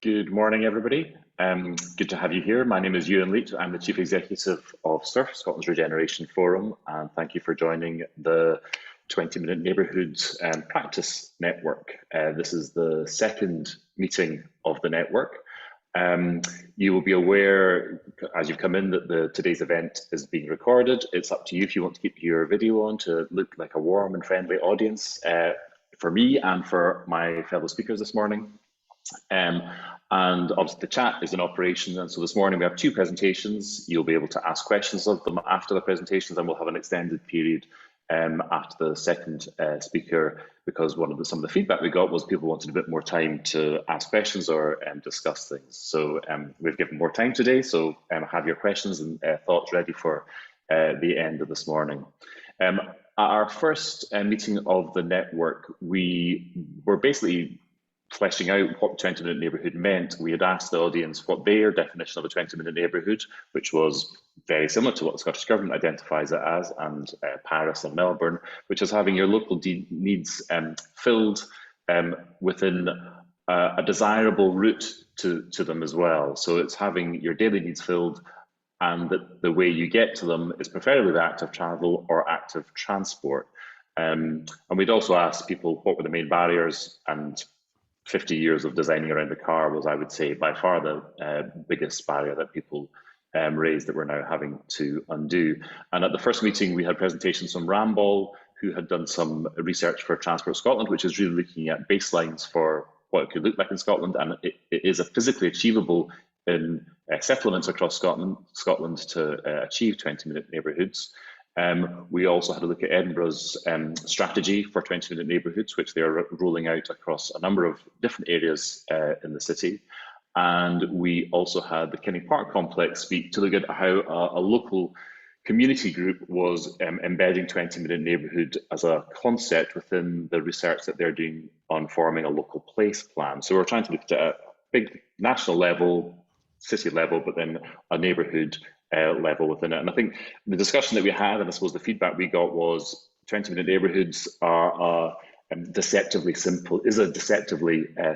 Good morning, everybody. Good to have you here. My name is Ewan Leach. I'm the Chief Executive of SURF, Scotland's Regeneration Forum, and thank you for joining the 20-Minute Neighbourhoods Practice Network. This is the second meeting of the network. You will be aware, as you've come in, that today's event is being recorded. It's up to you if you want to keep your video on to look like a warm and friendly audience for me and for my fellow speakers this morning. And obviously the chat is in operation, and so this morning we have two presentations. You'll be able to ask questions of them after the presentations, and we'll have an extended period after the second speaker, because some of the feedback we got was people wanted a bit more time to ask questions or discuss things. So we've given more time today, so have your questions and thoughts ready for the end of this morning. At our first meeting of the network, we were basically fleshing out what 20-minute neighbourhood meant. We had asked the audience what their definition of a 20-minute neighbourhood, which was very similar to what the Scottish Government identifies it as, and Paris and Melbourne, which is having your local needs filled within a desirable route to them as well. So it's having your daily needs filled, and the way you get to them is preferably with active travel or active transport. And we'd also asked people what were the main barriers, and 50 years of designing around the car was, I would say, by far the biggest barrier that people raised that we're now having to undo. And at the first meeting, we had presentations from Ramball, who had done some research for Transport Scotland, which is really looking at baselines for what it could look like in Scotland. And it is physically achievable in settlements across Scotland to achieve 20-minute neighbourhoods. We also had a look at Edinburgh's strategy for 20-minute neighbourhoods, which they are rolling out across a number of different areas in the city. And we also had the Kinning Park complex speak to look at how a local community group was embedding 20-minute neighbourhood as a concept within the research that they're doing on forming a local place plan. So we're trying to look at a big national level, city level, but then a neighbourhood level within it. And I think the discussion that we had, and I suppose the feedback we got, was 20-minute neighbourhoods are deceptively simple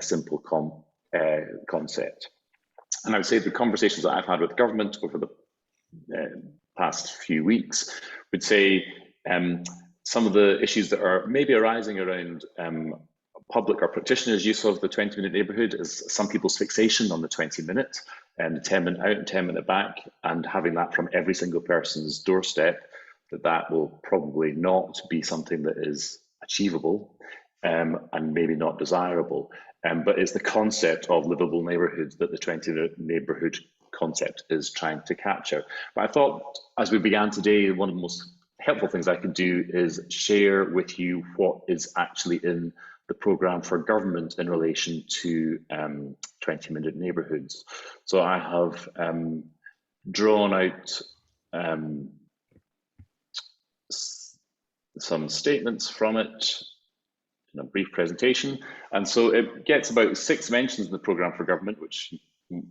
simple concept. And I would say the conversations that I've had with government over the past few weeks would say some of the issues that are maybe arising around public or practitioners' use of the 20-minute neighbourhood is some people's fixation on the 20-minute and the 10-minute out and 10-minute back, and having that from every single person's doorstep, that will probably not be something that is achievable and maybe not desirable. But it's the concept of livable neighbourhoods that the 20-minute neighbourhood concept is trying to capture. But I thought, as we began today, one of the most helpful things I could do is share with you what is actually in the programme for government in relation to 20-minute neighbourhoods. So I have drawn out some statements from it in a brief presentation. And so it gets about 6 mentions in the programme for government, which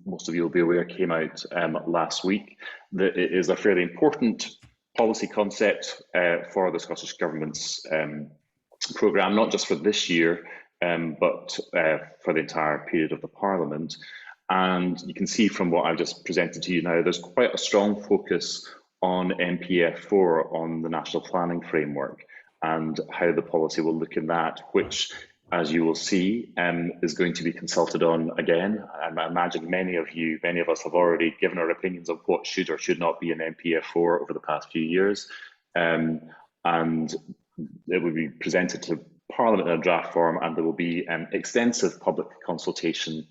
most of you will be aware came out last week. That it is a fairly important policy concept for the Scottish Government's programme, not just for this year, but for the entire period of the Parliament. And you can see from what I've just presented to you now, there's quite a strong focus on NPF4, on the National Planning Framework, and how the policy will look in that, which, as you will see, is going to be consulted on again. I imagine many of us have already given our opinions of what should or should not be in NPF4 over the past few years. And it will be presented to Parliament in a draft form, and there will be extensive public consultation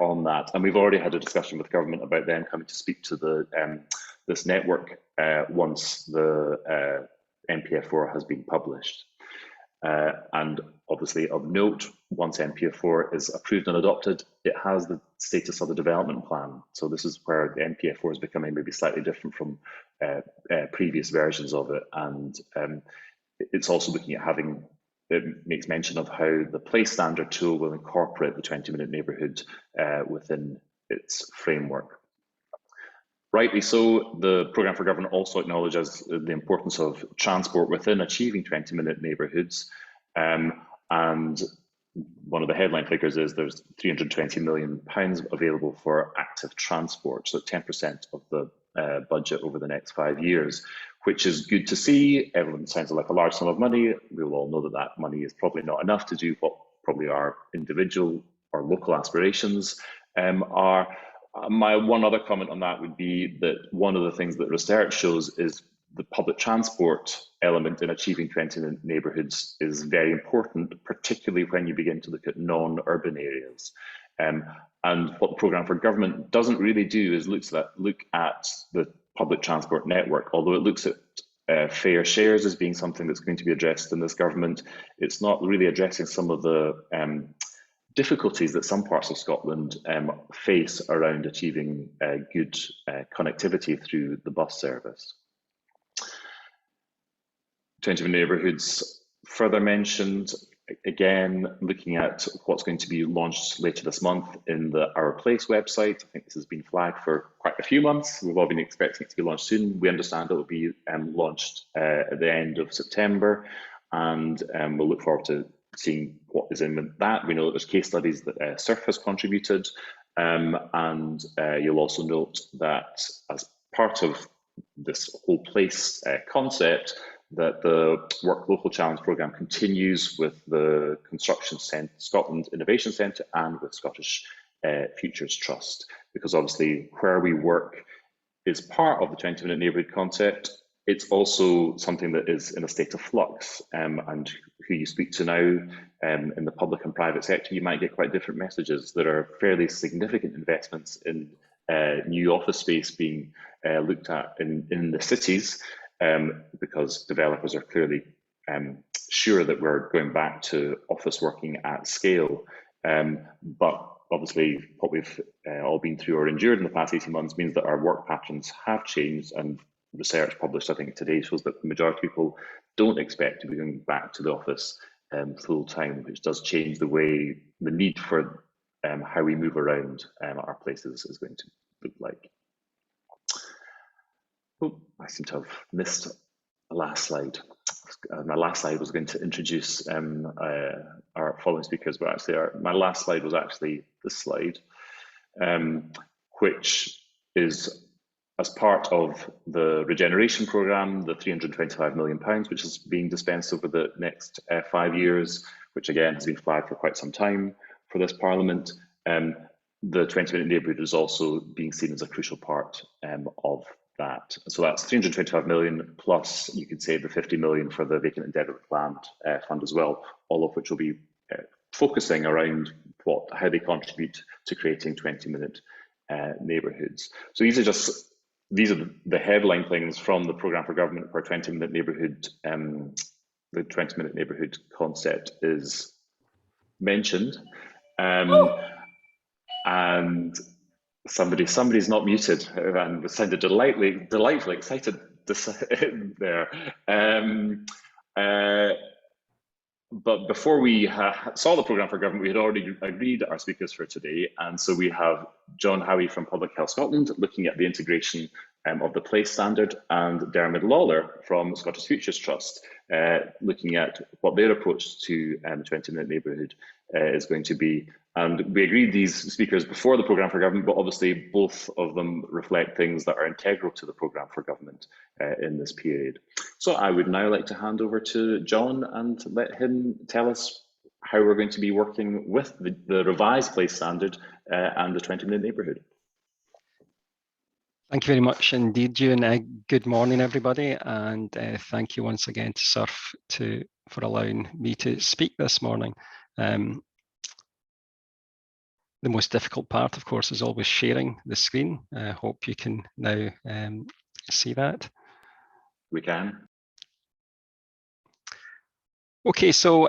on that. And we've already had a discussion with government about them coming to speak to this network once the NPF4 has been published. And obviously of note, once NPF4 is approved and adopted, it has the status of the development plan. So this is where the NPF4 is becoming maybe slightly different from previous versions of it. And it's also looking at it makes mention of how the place standard tool will incorporate the 20-minute neighbourhood within its framework. Rightly so, the programme for government also acknowledges the importance of transport within achieving 20-minute neighbourhoods, and one of the headline figures is there's £320 million available for active transport, so 10% of the budget over the next 5 years, which is good to see. Everyone sounds like a large sum of money. We will all know that that money is probably not enough to do what probably our individual or local aspirations are. My one other comment on that would be that one of the things that research shows is the public transport element in achieving 20 neighbourhoods is very important, particularly when you begin to look at non-urban areas. And what the programme for government doesn't really do is look at the public transport network. Although it looks at fair shares as being something that's going to be addressed in this government, it's not really addressing some of the difficulties that some parts of Scotland face around achieving good connectivity through the bus service. 20 neighbourhoods further mentioned, again, looking at what's going to be launched later this month in the Our Place website. I think this has been flagged for quite a few months. We've all been expecting it to be launched soon. We understand it will be launched at the end of September, and we'll look forward to seeing what is in that. We know that there's case studies that SURF has contributed, and you'll also note that as part of this whole place concept, that the Work Local Challenge programme continues with the Construction Scotland Innovation Centre and with Scottish Futures Trust, because obviously where we work is part of the 20-minute neighbourhood concept. It's also something that is in a state of flux, and who you speak to now in the public and private sector, you might get quite different messages. There are fairly significant investments in new office space being looked at in the cities, because developers are clearly sure that we're going back to office working at scale. But obviously what we've all been through or endured in the past 18 months means that our work patterns have changed, and research published, I think, today shows that the majority of people don't expect to be going back to the office full time, which does change the need for how we move around our places is going to look like. Oh, I seem to have missed the last slide. My last slide was going to introduce our following speakers, but actually my last slide was actually this slide, which is as part of the regeneration programme, the £325 million, which is being dispensed over the next 5 years, which again has been flagged for quite some time for this Parliament. The 20-minute neighbourhood is also being seen as a crucial part of that. So that's 325 million plus, you could say, the 50 million for the vacant and development land fund as well, all of which will be focusing around how they contribute to creating 20-minute neighbourhoods. So these are the headline things from the programme for government where 20-minute neighbourhood, the 20-minute neighbourhood concept is mentioned. And somebody's not muted and sounded delightfully excited there. But before we saw the programme for government, we had already agreed our speakers for today. And so we have John Howie from Public Health Scotland looking at the integration of the place standard, and Dermot Lawler from Scottish Futures Trust looking at what their approach to the 20-minute neighbourhood is going to be. And we agreed these speakers before the programme for government, but obviously both of them reflect things that are integral to the programme for government in this period. So I would now like to hand over to John and let him tell us how we're going to be working with the revised place standard and the 20-minute neighbourhood. Thank you very much indeed, Ewan. Good morning, everybody, and thank you once again to SURF for allowing me to speak this morning. The most difficult part, of course, is always sharing the screen. I hope you can now see that. We can. Okay, so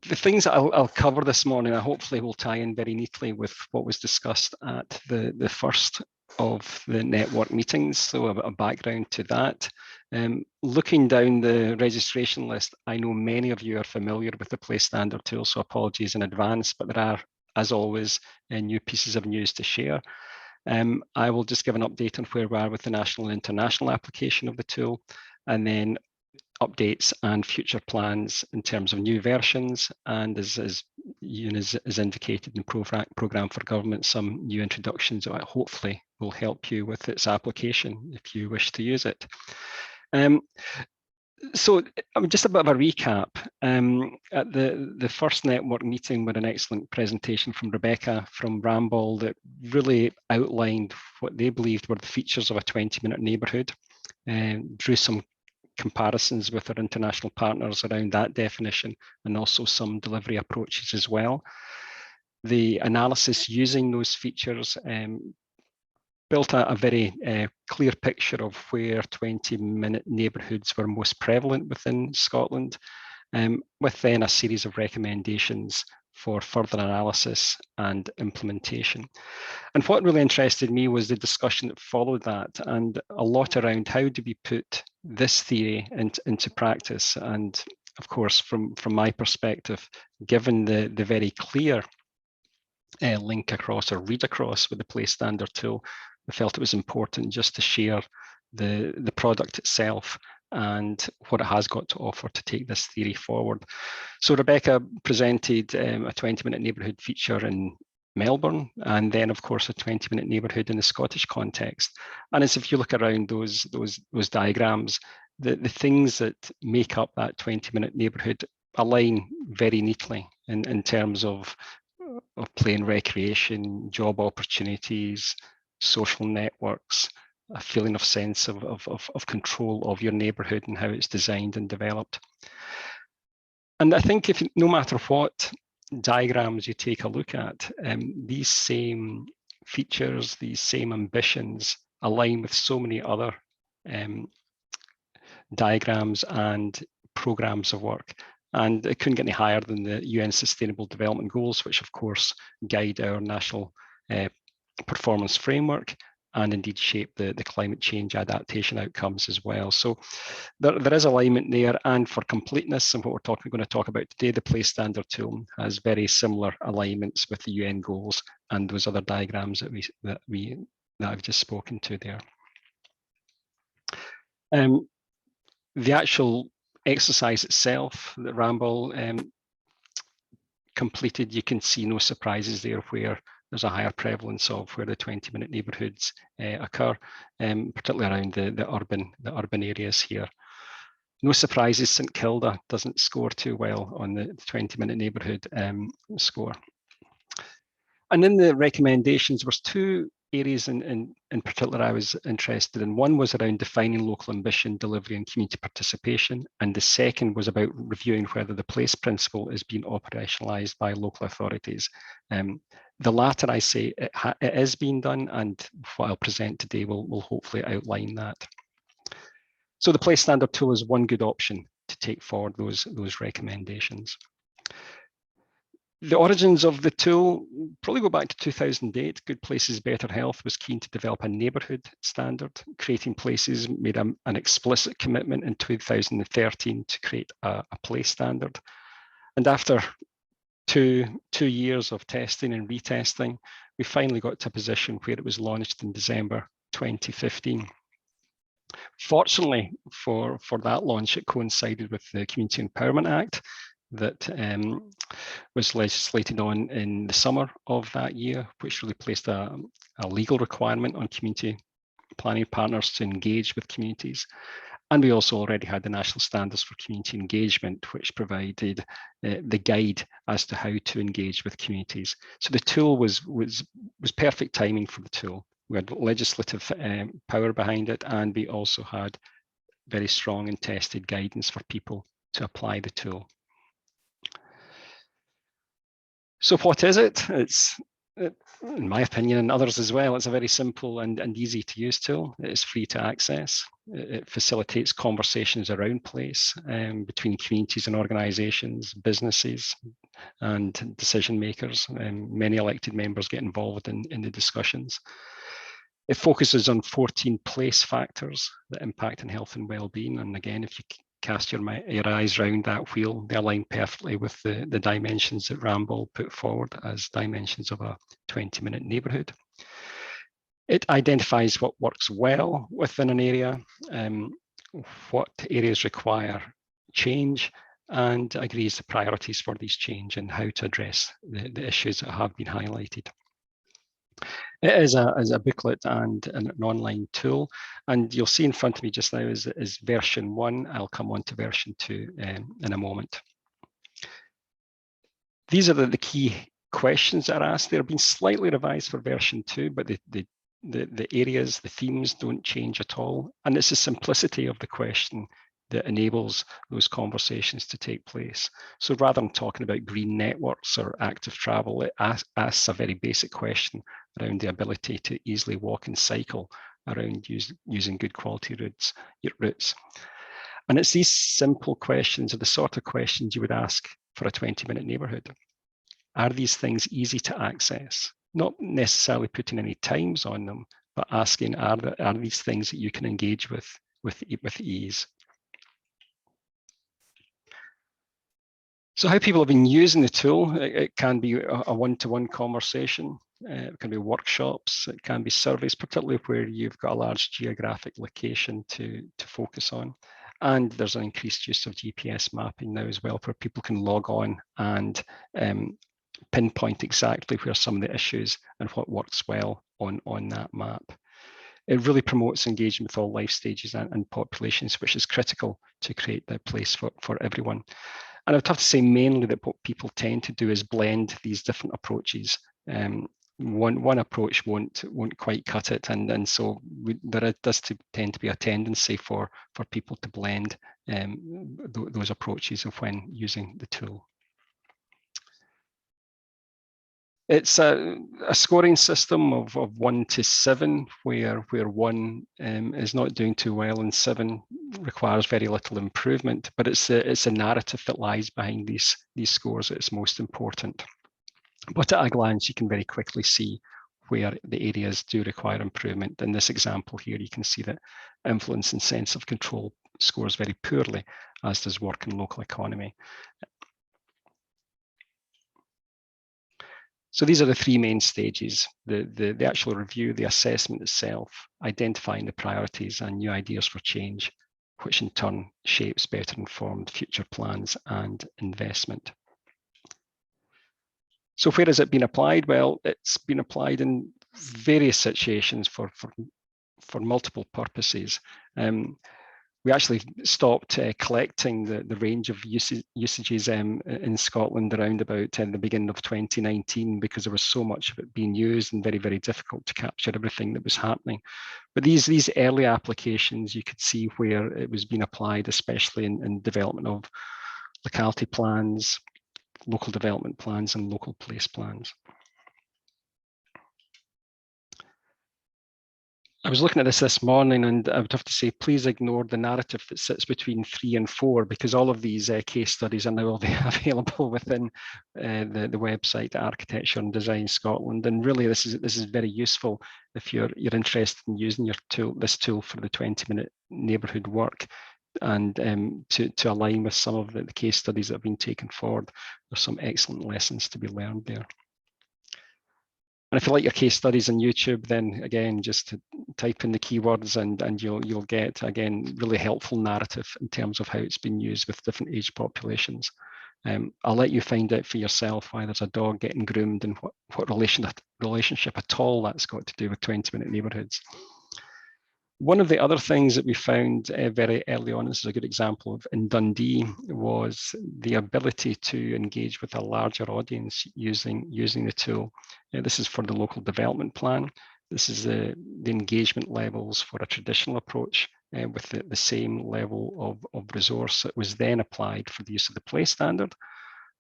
the things that I'll cover this morning, I hopefully will tie in very neatly with what was discussed at the first of the network meetings, so a background to that. Looking down the registration list, I know many of you are familiar with the Place Standard tool, so apologies in advance, but there are, as always, new pieces of news to share. I will just give an update on where we are with the national and international application of the tool, and then updates and future plans in terms of new versions, and as Ewan has indicated in the programme for government, some new introductions that hopefully will help you with its application if you wish to use it. So just a bit of a recap. At the first network meeting, with an excellent presentation from Rebecca from Ramboll that really outlined what they believed were the features of a 20-minute neighbourhood, and drew some comparisons with our international partners around that definition, and also some delivery approaches as well. The analysis using those features built a very clear picture of where 20-minute neighbourhoods were most prevalent within Scotland, with then a series of recommendations for further analysis and implementation. And what really interested me was the discussion that followed that, and a lot around how do we put this theory into practice. And of course, from my perspective, given the very clear link across or read across with the Place Standard tool, I felt it was important just to share the product itself and what it has got to offer to take this theory forward. So Rebecca presented a 20-minute neighbourhood feature in Melbourne, and then of course a 20-minute neighbourhood in the Scottish context. And as if you look around those diagrams, the things that make up that 20-minute neighbourhood align very neatly in terms of play and recreation, job opportunities, social networks, a feeling of sense of control of your neighbourhood and how it's designed and developed. And I think no matter what diagrams you take a look at, these same features, these same ambitions align with so many other diagrams and programs of work. And it couldn't get any higher than the UN Sustainable Development Goals, which of course guide our national performance framework and indeed shape the climate change adaptation outcomes as well. So there is alignment there, and for completeness and what we're going to talk about today, the Place Standard tool has very similar alignments with the UN goals and those other diagrams that I've just spoken to there. The actual exercise itself that Ramboll completed, you can see no surprises there where there's a higher prevalence of where the 20-minute neighbourhoods occur, particularly around the urban areas here. No surprises, St Kilda doesn't score too well on the 20-minute neighbourhood score. And in the recommendations, there was two areas in particular I was interested in. One was around defining local ambition, delivery and community participation. And the second was about reviewing whether the place principle is being operationalised by local authorities. The latter, I say, it is being done, and what I'll present today will hopefully outline that. So the Place Standard tool is one good option to take forward those recommendations. The origins of the tool probably go back to 2008. Good Places, Better Health was keen to develop a neighbourhood standard. Creating Places made an explicit commitment in 2013 to create a place standard. And after two years of testing and retesting, we finally got to a position where it was launched in December 2015. Fortunately for that launch, it coincided with the Community Empowerment Act that was legislated on in the summer of that year, which really placed a legal requirement on community planning partners to engage with communities. And we also already had the National Standards for Community Engagement, which provided the guide as to how to engage with communities. So the tool was perfect timing for the tool. We had legislative power behind it, and we also had very strong and tested guidance for people to apply the tool. So what is it? In my opinion, and others as well, it's a very simple and easy to use tool. It's free to access. It facilitates conversations around place between communities and organisations, businesses and decision makers. Many elected members get involved in the discussions. It focuses on 14 place factors that impact on health and well-being. And again, if you cast your eyes around that wheel, they align perfectly with the dimensions that Ramboll put forward as dimensions of a 20-minute neighbourhood. It identifies what works well within an area, what areas require change, and agrees the priorities for these change and how to address the issues that have been highlighted. It is a booklet and an online tool, and you'll see in front of me just now is version 1. I'll come on to version 2 in a moment. These are the key questions that are asked. They're being slightly revised for version 2, but the areas, the themes don't change at all. And it's the simplicity of the question that enables those conversations to take place. So rather than talking about green networks or active travel, it asks a very basic question around the ability to easily walk and cycle around using good quality routes. And it's these simple questions are the sort of questions you would ask for a 20-minute neighbourhood. Are these things easy to access? Not necessarily putting any times on them, but asking, are these things that you can engage with ease? So how people have been using the tool, it can be a one-to-one conversation, it can be workshops, it can be surveys, particularly where you've got a large geographic location to focus on. And there's an increased use of GPS mapping now as well, where people can log on and pinpoint exactly where some of the issues and what works well on that map. It really promotes engagement with all life stages and populations, which is critical to create the place for everyone. And I would have to say mainly that what people tend to do is blend these different approaches. One approach won't quite cut it, and so there does tend to be a tendency for people to blend those approaches of when using the tool. It's a scoring system of 1 to 7, where 1 is not doing too well and 7 requires very little improvement. But it's a narrative that lies behind these scores that's most important. But at a glance, you can very quickly see where the areas do require improvement. In this example here, you can see that influence and sense of control scores very poorly, as does work and local economy. So these are the 3 main stages: the actual review, the assessment itself, identifying the priorities and new ideas for change, which in turn shapes better informed future plans and investment. So where has it been applied? Well, it's been applied in various situations for multiple purposes. We actually stopped collecting the range of usages in Scotland around about the beginning of 2019, because there was so much of it being used and very, very difficult to capture everything that was happening. But these early applications, you could see where it was being applied, especially in development of locality plans, local development plans, and local place plans. I was looking at this morning, and I would have to say, please ignore the narrative that sits between 3 and 4, because all of these case studies are now available within the website Architecture and Design Scotland. And really, this is very useful if you're interested in using this tool for the 20-minute neighbourhood work, and to align with some of the case studies that have been taken forward. There's some excellent lessons to be learned there. And if you like your case studies on YouTube, then again, just to type in the keywords and you'll get, again, really helpful narrative in terms of how it's been used with different age populations. I'll let you find out for yourself why there's a dog getting groomed and what relationship at all that's got to do with 20-minute neighbourhoods. One of the other things that we found very early on, this is a good example of in Dundee, was the ability to engage with a larger audience using the tool. This is for the local development plan. This is the engagement levels for a traditional approach with the same level of resource that was then applied for the use of the place standard.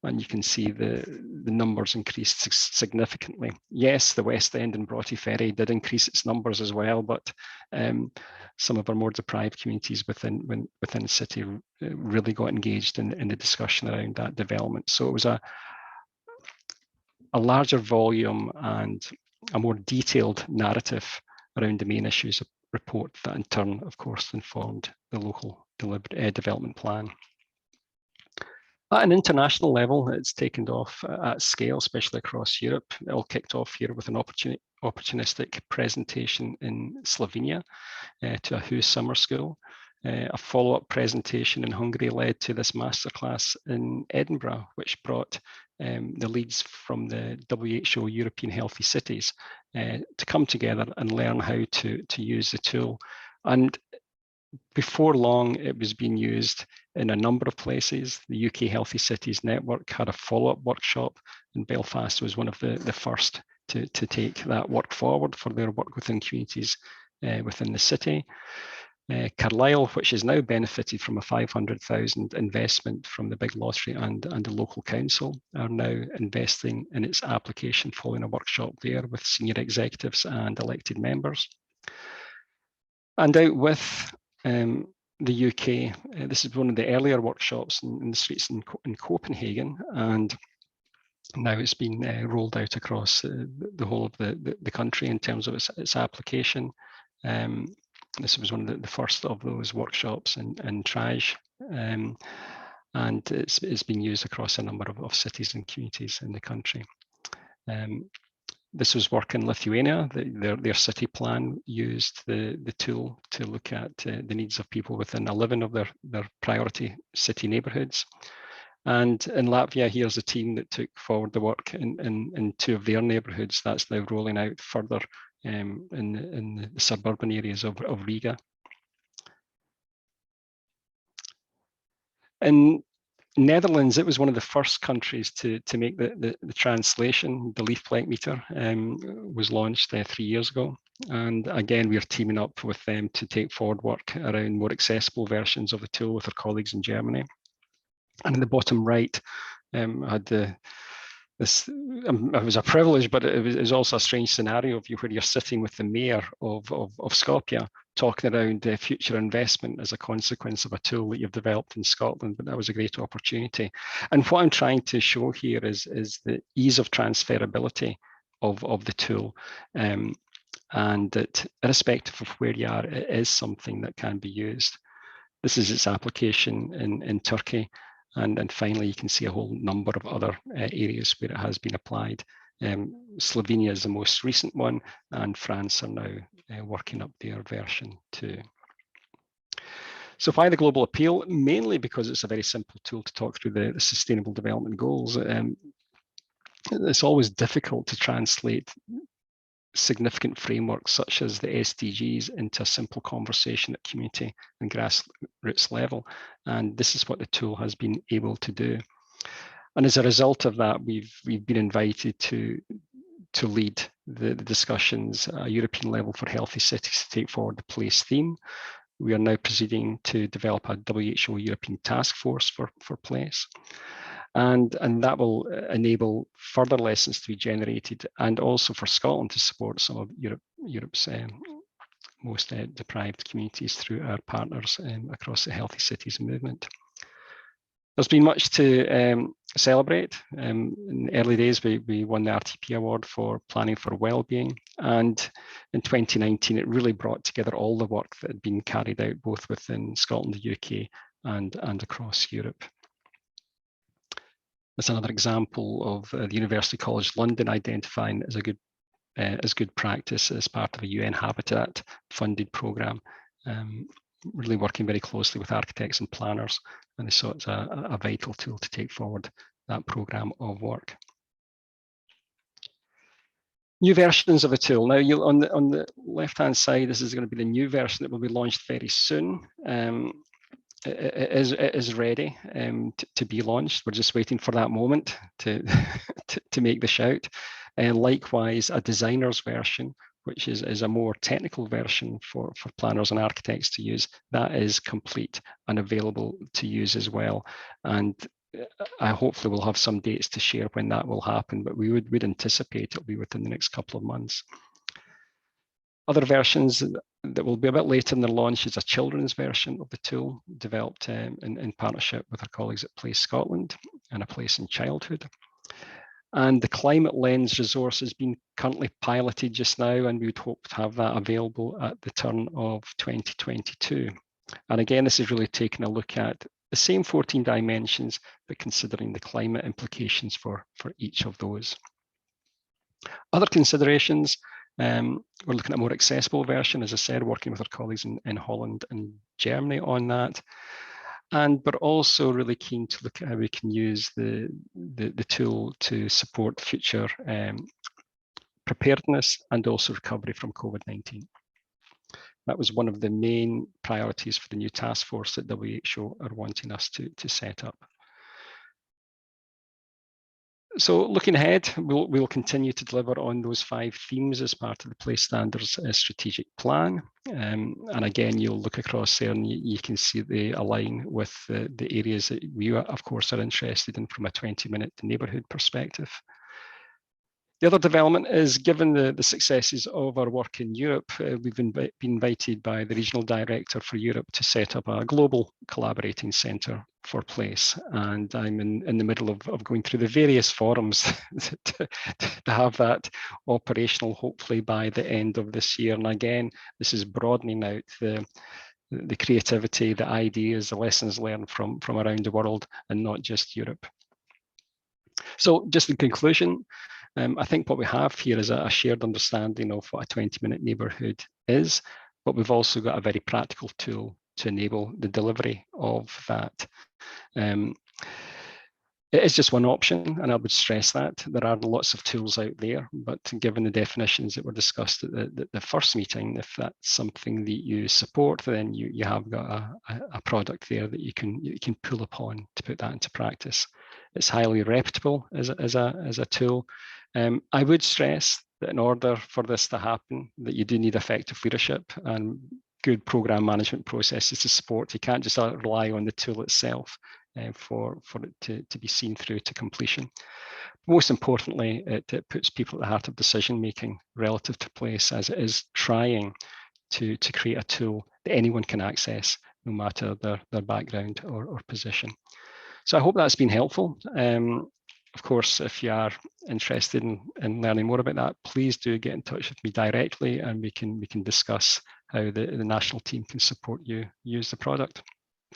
And you can see the numbers increased significantly. Yes, the West End and Broughty Ferry did increase its numbers as well, but some of our more deprived communities within the city really got engaged in the discussion around that development. So it was a larger volume and a more detailed narrative around the main issues of report that in turn, of course, informed the local development plan. At an international level, it's taken off at scale, especially across Europe. It all kicked off here with an opportunistic presentation in Slovenia to a WHO summer school. A follow-up presentation in Hungary led to this masterclass in Edinburgh, which brought the leads from the WHO European Healthy Cities to come together and learn how to use the tool. And before long, it was being used in a number of places. The UK Healthy Cities Network had a follow-up workshop, and Belfast was one of the first to take that work forward for their work within communities within the city. Carlisle, which has now benefited from a 500,000 investment from the big lottery and the local council, are now investing in its application following a workshop there with senior executives and elected members. And out with the UK, this is one of the earlier workshops in the streets in Copenhagen, and now it's been rolled out across the whole of the country in terms of its application. This was one of the first of those workshops in Traj, and it's been used across a number of cities and communities in the country. This was work in Lithuania. Their city plan used the tool to look at the needs of people within 11 of their priority city neighbourhoods. And in Latvia, here's a team that took forward the work in 2 of their neighbourhoods. That's now rolling out further in the suburban areas of Riga. In Netherlands, it was one of the first countries to make the translation. The leaf-plec meter was launched 3 years ago. And again, we are teaming up with them to take forward work around more accessible versions of the tool with our colleagues in Germany. And in the bottom right, I had it was a privilege, but it was also a strange scenario of where you're sitting with the mayor of Skopje talking around future investment as a consequence of a tool that you've developed in Scotland. But that was a great opportunity. And what I'm trying to show here is the ease of transferability of the tool, and that irrespective of where you are, it is something that can be used. This is its application in Turkey. And finally, you can see a whole number of other areas where it has been applied. Slovenia is the most recent one, and France are now working up their version too. So why the global appeal? Mainly because it's a very simple tool to talk through the Sustainable Development Goals. It's always difficult to translate significant frameworks such as the SDGs into a simple conversation at community and grassroots level. And this is what the tool has been able to do. And as a result of that, we've been invited to lead the discussions at a European level for healthy cities to take forward the place theme. We are now proceeding to develop a WHO European task force for place. And that will enable further lessons to be generated, and also for Scotland to support some of Europe's most deprived communities through our partners across the Healthy Cities movement. There's been much to celebrate. In the early days, we won the RTP award for planning for wellbeing, and in 2019, it really brought together all the work that had been carried out both within Scotland, the UK, and across Europe. That's another example of the University College London identifying as good practice as part of a UN Habitat funded programme, really working very closely with architects and planners, and they saw it's a vital tool to take forward that programme of work. New versions of a tool. Now, on the left-hand side, this is going to be the new version that will be launched very soon. It is ready to be launched. We're just waiting for that moment to make the shout. And likewise, a designer's version, which is a more technical version for planners and architects to use, that is complete and available to use as well. And I hopefully will have some dates to share when that will happen, but we would anticipate it'll be within the next couple of months. Other versions that will be a bit later in the launch is a children's version of the tool developed in partnership with our colleagues at Place Scotland and A Place in Childhood. And the climate lens resource has been currently piloted just now, and we would hope to have that available at the turn of 2022. And again, this is really taking a look at the same 14 dimensions, but considering the climate implications for each of those. Other considerations, We're looking at a more accessible version, as I said, working with our colleagues in Holland and Germany on that. And we're also really keen to look at how we can use the tool to support future preparedness and also recovery from COVID-19. That was one of the main priorities for the new task force that WHO are wanting us to set up. So looking ahead, we'll continue to deliver on those 5 themes as part of the Place Standards strategic plan. And again, you'll look across there and you can see they align with the areas that we, of course, are interested in from a 20-minute neighbourhood perspective. The other development is, given the successes of our work in Europe, we've been invited by the Regional Director for Europe to set up a global collaborating centre for place. And I'm in the middle of going through the various forums to have that operational, hopefully by the end of this year. And again, this is broadening out the creativity, the ideas, the lessons learned from around the world and not just Europe. So just in conclusion, I think what we have here is a shared understanding of what a 20-minute neighbourhood is, but we've also got a very practical tool to enable the delivery of that. It is just one option, and I would stress that. There are lots of tools out there, but given the definitions that were discussed at the first meeting, if that's something that you support, then you have got a product there that you can pull upon to put that into practice. It's highly reputable as a tool. I would stress that in order for this to happen, that you do need effective leadership and good program management processes to support. You can't just rely on the tool itself for it to be seen through to completion. Most importantly, it puts people at the heart of decision making relative to place, as it is trying to create a tool that anyone can access, no matter their background or position. So I hope that's been helpful. Of course, if you are interested in learning more about that, please do get in touch with me directly, and we can discuss how the national team can support you use the product.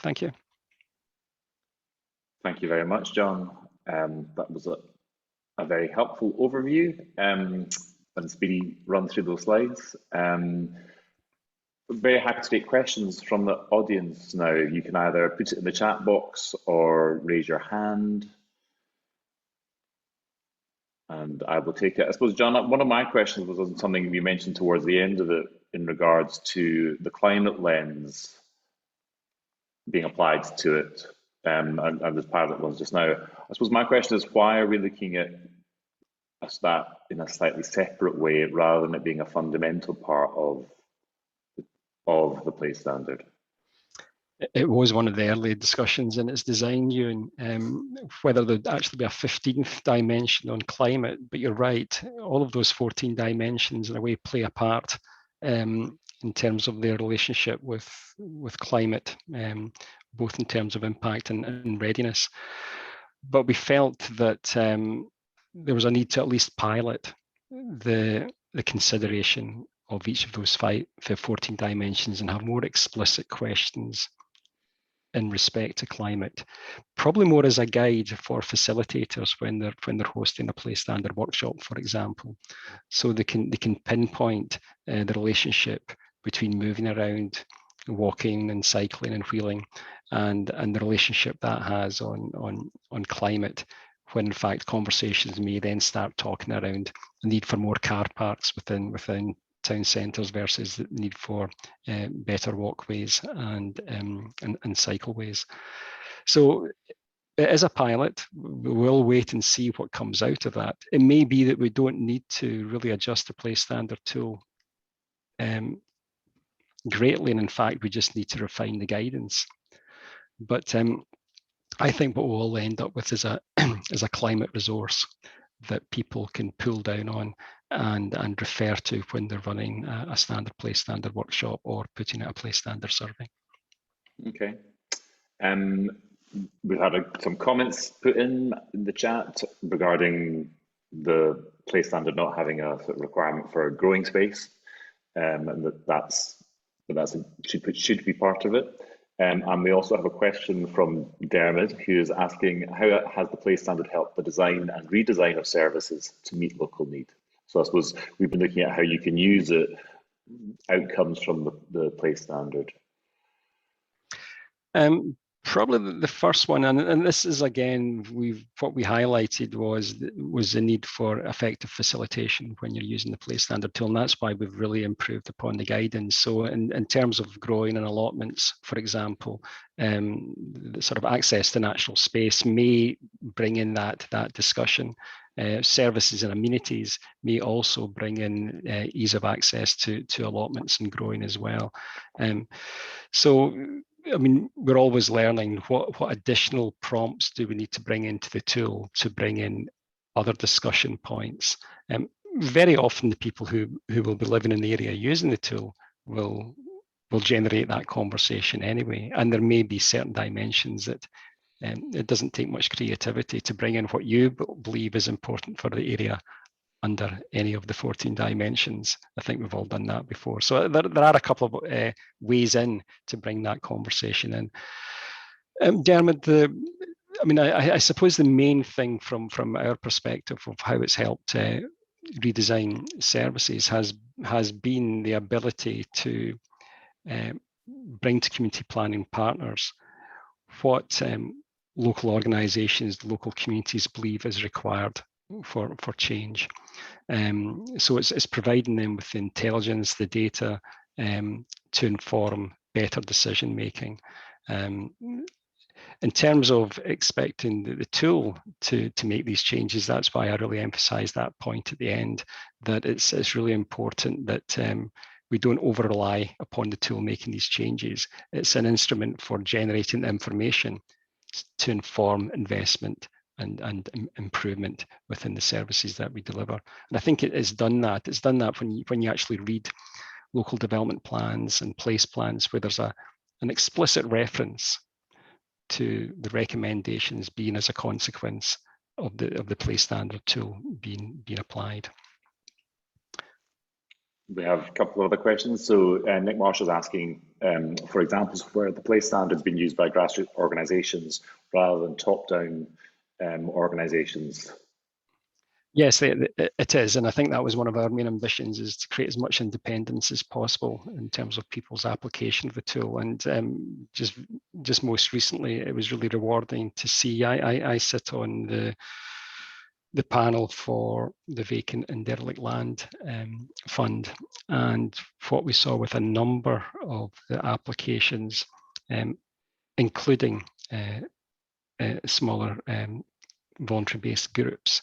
Thank you. Thank you very much, John. That was a very helpful overview and speedy run through those slides. Very happy to take questions from the audience now. You can either put it in the chat box or raise your hand, and I will take it. I suppose, John, one of my questions was on something you mentioned towards the end of it in regards to the climate lens being applied to it. And there's pilot ones just now. I suppose my question is, why are we looking at that in a slightly separate way rather than it being a fundamental part of the place standard? It was one of the early discussions in its design, Ewan, whether there'd actually be a 15th dimension on climate, but you're right, all of those 14 dimensions in a way play a part in terms of their relationship with climate, both in terms of impact and readiness. But we felt that there was a need to at least pilot the consideration of each of those 14 dimensions and have more explicit questions in respect to climate, probably more as a guide for facilitators when they're hosting a place standard workshop, for example, so they can pinpoint the relationship between moving around, walking and cycling and wheeling, and the relationship that has on climate, when in fact conversations may then start talking around the need for more car parks within town centres versus the need for better walkways and cycleways. So it is a pilot. We'll wait and see what comes out of that. It may be that we don't need to really adjust the place standard tool greatly, and in fact we just need to refine the guidance. But I think what we'll end up with is a climate resource that people can pull down on and refer to when they're running a standard place standard workshop or putting out a place standard survey. Okay. We've had some comments put in the chat regarding the place standard not having a sort of requirement for a growing space, and that should be part of it. And we also have a question from Dermot, who is asking, how has the place standard helped the design and redesign of services to meet local need? So I suppose we've been looking at how you can use it, outcomes from the place standard. Probably the first one, and this is again, what we highlighted was the need for effective facilitation when you're using the place standard tool, and that's why we've really improved upon the guidance. So in terms of growing and allotments, for example, the sort of access to natural space may bring in that discussion. Services and amenities may also bring in ease of access to allotments and growing as well. So I mean, we're always learning what additional prompts do we need to bring into the tool to bring in other discussion points. Very often the people who will be living in the area using the tool will generate that conversation anyway. And there may be certain dimensions that it doesn't take much creativity to bring in what you believe is important for the area under any of the 14 dimensions. I think we've all done that before. So there are a couple of ways in to bring that conversation in. Dermot, I suppose the main thing from our perspective of how it's helped redesign services has been the ability to bring to community planning partners what local organisations, local communities believe is required for change. So it's providing them with the intelligence, the data to inform better decision making. In terms of expecting the tool to make these changes, that's why I really emphasise that point at the end, that it's really important that we don't over rely upon the tool making these changes. It's an instrument for generating information to inform investment and improvement within the services that we deliver. And I think it has done that. It's done that when you actually read local development plans and place plans where there's an explicit reference to the recommendations being as a consequence of the place standard tool being applied. We have a couple of other questions. So Nick Marshall's asking for examples where the place standard has been used by grassroots organisations rather than top-down organisations. Yes, it is, and I think that was one of our main ambitions, is to create as much independence as possible in terms of people's application of the tool. And just most recently, it was really rewarding to see. I sit on the panel for the Vacant and Derelict Land Fund, and what we saw with a number of the applications, including smaller voluntary-based groups,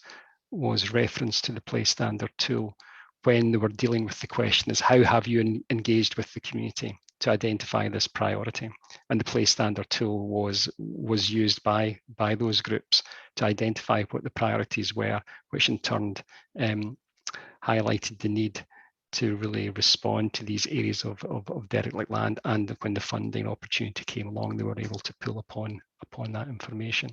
was reference to the place standard tool when they were dealing with the question is, how have you engaged with the community to identify this priority? And the place standard tool was used by those groups to identify what the priorities were, which in turn highlighted the need to really respond to these areas of derelict land. And when the funding opportunity came along, they were able to pull upon that information.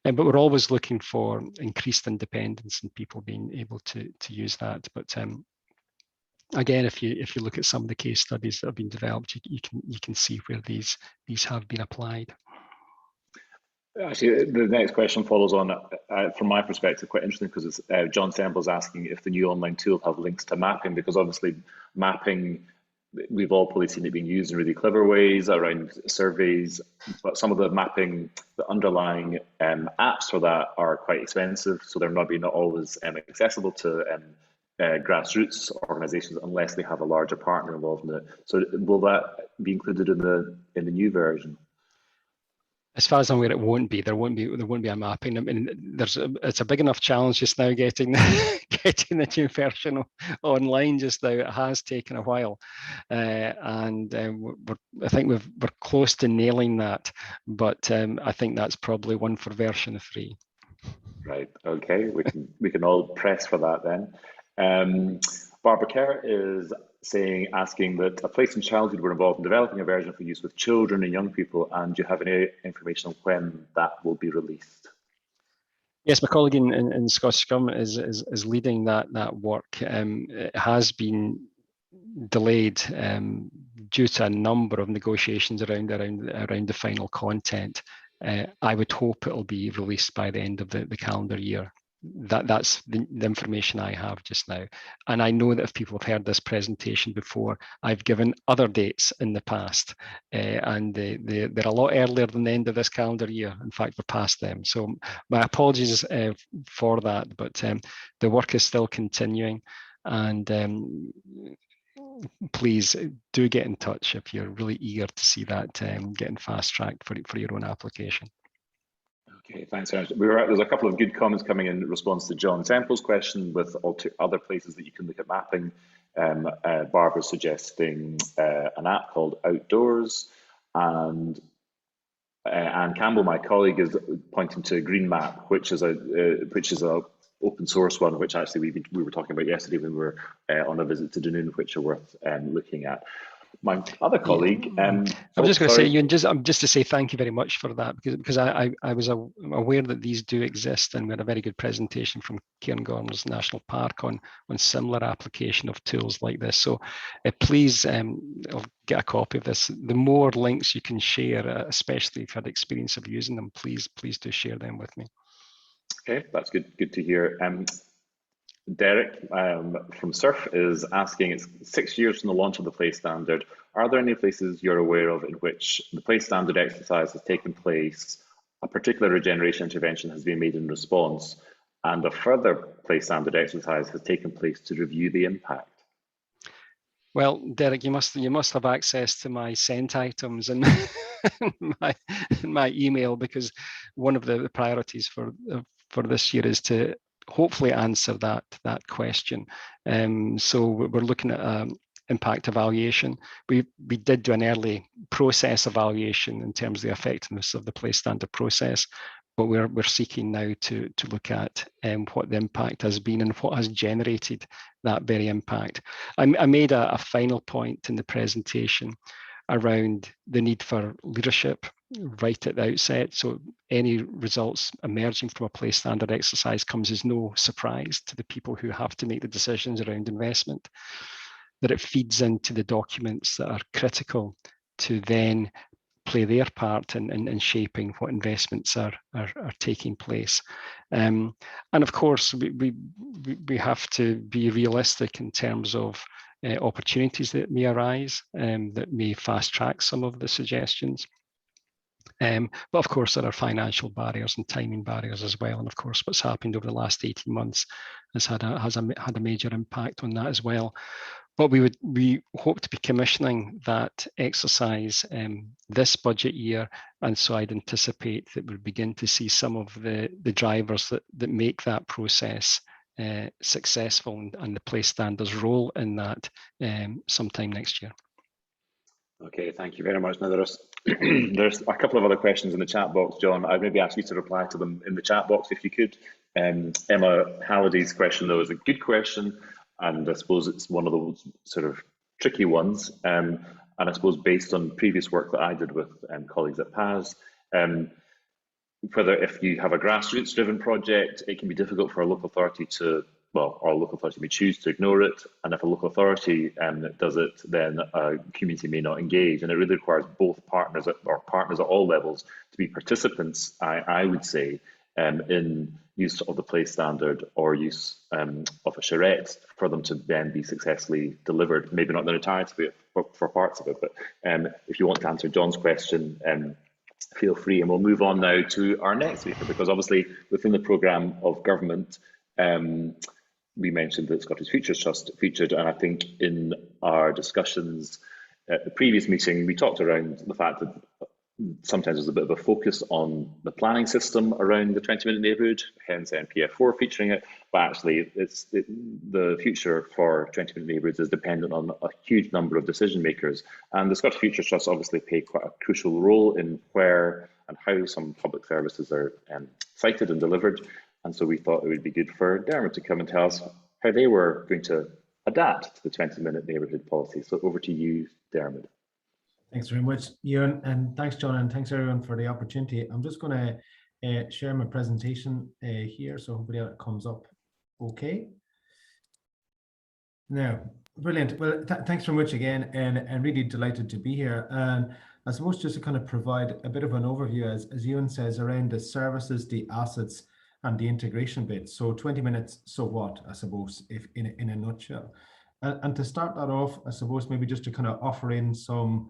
But we're always looking for increased independence and people being able to use that. But again, if you look at some of the case studies that have been developed, you can see where these have been applied. Actually, the next question follows on, from my perspective, quite interesting, because it's John Semble's asking if the new online tool have links to mapping, because obviously mapping, we've all probably seen it being used in really clever ways around surveys, but some of the mapping, the underlying apps for that are quite expensive, so they're not always accessible to grassroots organisations unless they have a larger partner involved in it. So will that be included in the new version? As far as I'm aware, it won't be. There won't be a mapping. I mean, it's a big enough challenge just now getting the new version online just now. It has taken a while, and I think we're close to nailing that. But I think that's probably one for version 3. Right. Okay. We can all press for that then. Barbara Kerr is asking that a place in childhood were involved in developing a version for use with children and young people, and do you have any information on when that will be released? Yes, my colleague in Scottish Government is leading that work. It has been delayed due to a number of negotiations around the final content. I would hope it will be released by the end of the calendar year. that's the information I have just now. And I know that if people have heard this presentation before, I've given other dates in the past, and they're a lot earlier than the end of this calendar year. In fact, we're past them. So my apologies for that, but the work is still continuing. And please do get in touch if you're really eager to see that getting fast-tracked for your own application. Okay, thanks very much. There's a couple of good comments coming in response to John Temple's question with other places that you can look at mapping. Barbara's suggesting an app called Outdoors, and Anne Campbell, my colleague, is pointing to Green Map, which is a open source one, which actually we were talking about yesterday when we were on a visit to Dunoon, which are worth looking at. My other colleague, I'm just going to say, Ewan, just to say thank you very much for that, because I was aware that these do exist, and we had a very good presentation from Cairngorms National Park on similar application of tools like this. So please I'll get a copy of this. The more links you can share, especially if you've had experience of using them, please do share them with me. Okay, that's good to hear. Derek from Surf is asking, it's 6 years from the launch of the Place Standard. Are there any places you're aware of in which the Place Standard exercise has taken place, a particular regeneration intervention has been made in response, and a further Place Standard exercise has taken place to review the impact? Well, Derek, you must have access to my sent items and my email, because one of the priorities for this year is to hopefully answer that question. So we're looking at impact evaluation. We did do an early process evaluation in terms of the effectiveness of the Place Standard process, but we're seeking now to look at what the impact has been and what has generated that very impact. I made a final point in the presentation around the need for leadership right at the outset. So any results emerging from a Place Standard exercise comes as no surprise to the people who have to make the decisions around investment, that it feeds into the documents that are critical to then play their part in shaping what investments are taking place. And of course, we have to be realistic in terms of opportunities that may arise that may fast track some of the suggestions. But of course, there are financial barriers and timing barriers as well. And of course, what's happened over the last 18 months has had a major impact on that as well. But we hope to be commissioning that exercise this budget year, and so I'd anticipate that we'll begin to see some of the drivers that make that process successful, and the Place Standards role in that sometime next year. Okay, thank you very much. Now there's a couple of other questions in the chat box, John. I'd maybe ask you to reply to them in the chat box if you could. Emma Halliday's question, though, is a good question, and I suppose it's one of those sort of tricky ones. And I suppose based on previous work that I did with colleagues at PAS, whether if you have a grassroots driven project, it can be difficult for a local authority to, well, our local authority may choose to ignore it. And if a local authority does it, then a community may not engage. And it really requires both partners at all levels to be participants, I would say, in use of the Place Standard or use of a charrette for them to then be successfully delivered. Maybe not the entirety of it, for parts of it, but if you want to answer John's question, feel free. And we'll move on now to our next speaker, because obviously within the programme of government, we mentioned that Scottish Futures Trust featured, and I think in our discussions at the previous meeting, we talked around the fact that sometimes there's a bit of a focus on the planning system around the 20-minute neighbourhood, hence NPF4 featuring it, but actually the future for 20-minute neighbourhoods is dependent on a huge number of decision makers. And the Scottish Futures Trust obviously play quite a crucial role in where and how some public services are sited and delivered. And so we thought it would be good for Dermot to come and tell us how they were going to adapt to the 20-minute neighbourhood policy. So over to you, Dermot. Thanks very much, Ewan, and thanks, John, and thanks everyone for the opportunity. I'm just going to share my presentation here, so hopefully it comes up okay. Now, brilliant. Well, thanks very much again, and really delighted to be here. And I suppose just to kind of provide a bit of an overview, as Ewan says, around the services, the assets, and the integration bit. So 20 minutes, so what, I suppose, if in a nutshell. And to start that off, I suppose maybe just to kind of offer in some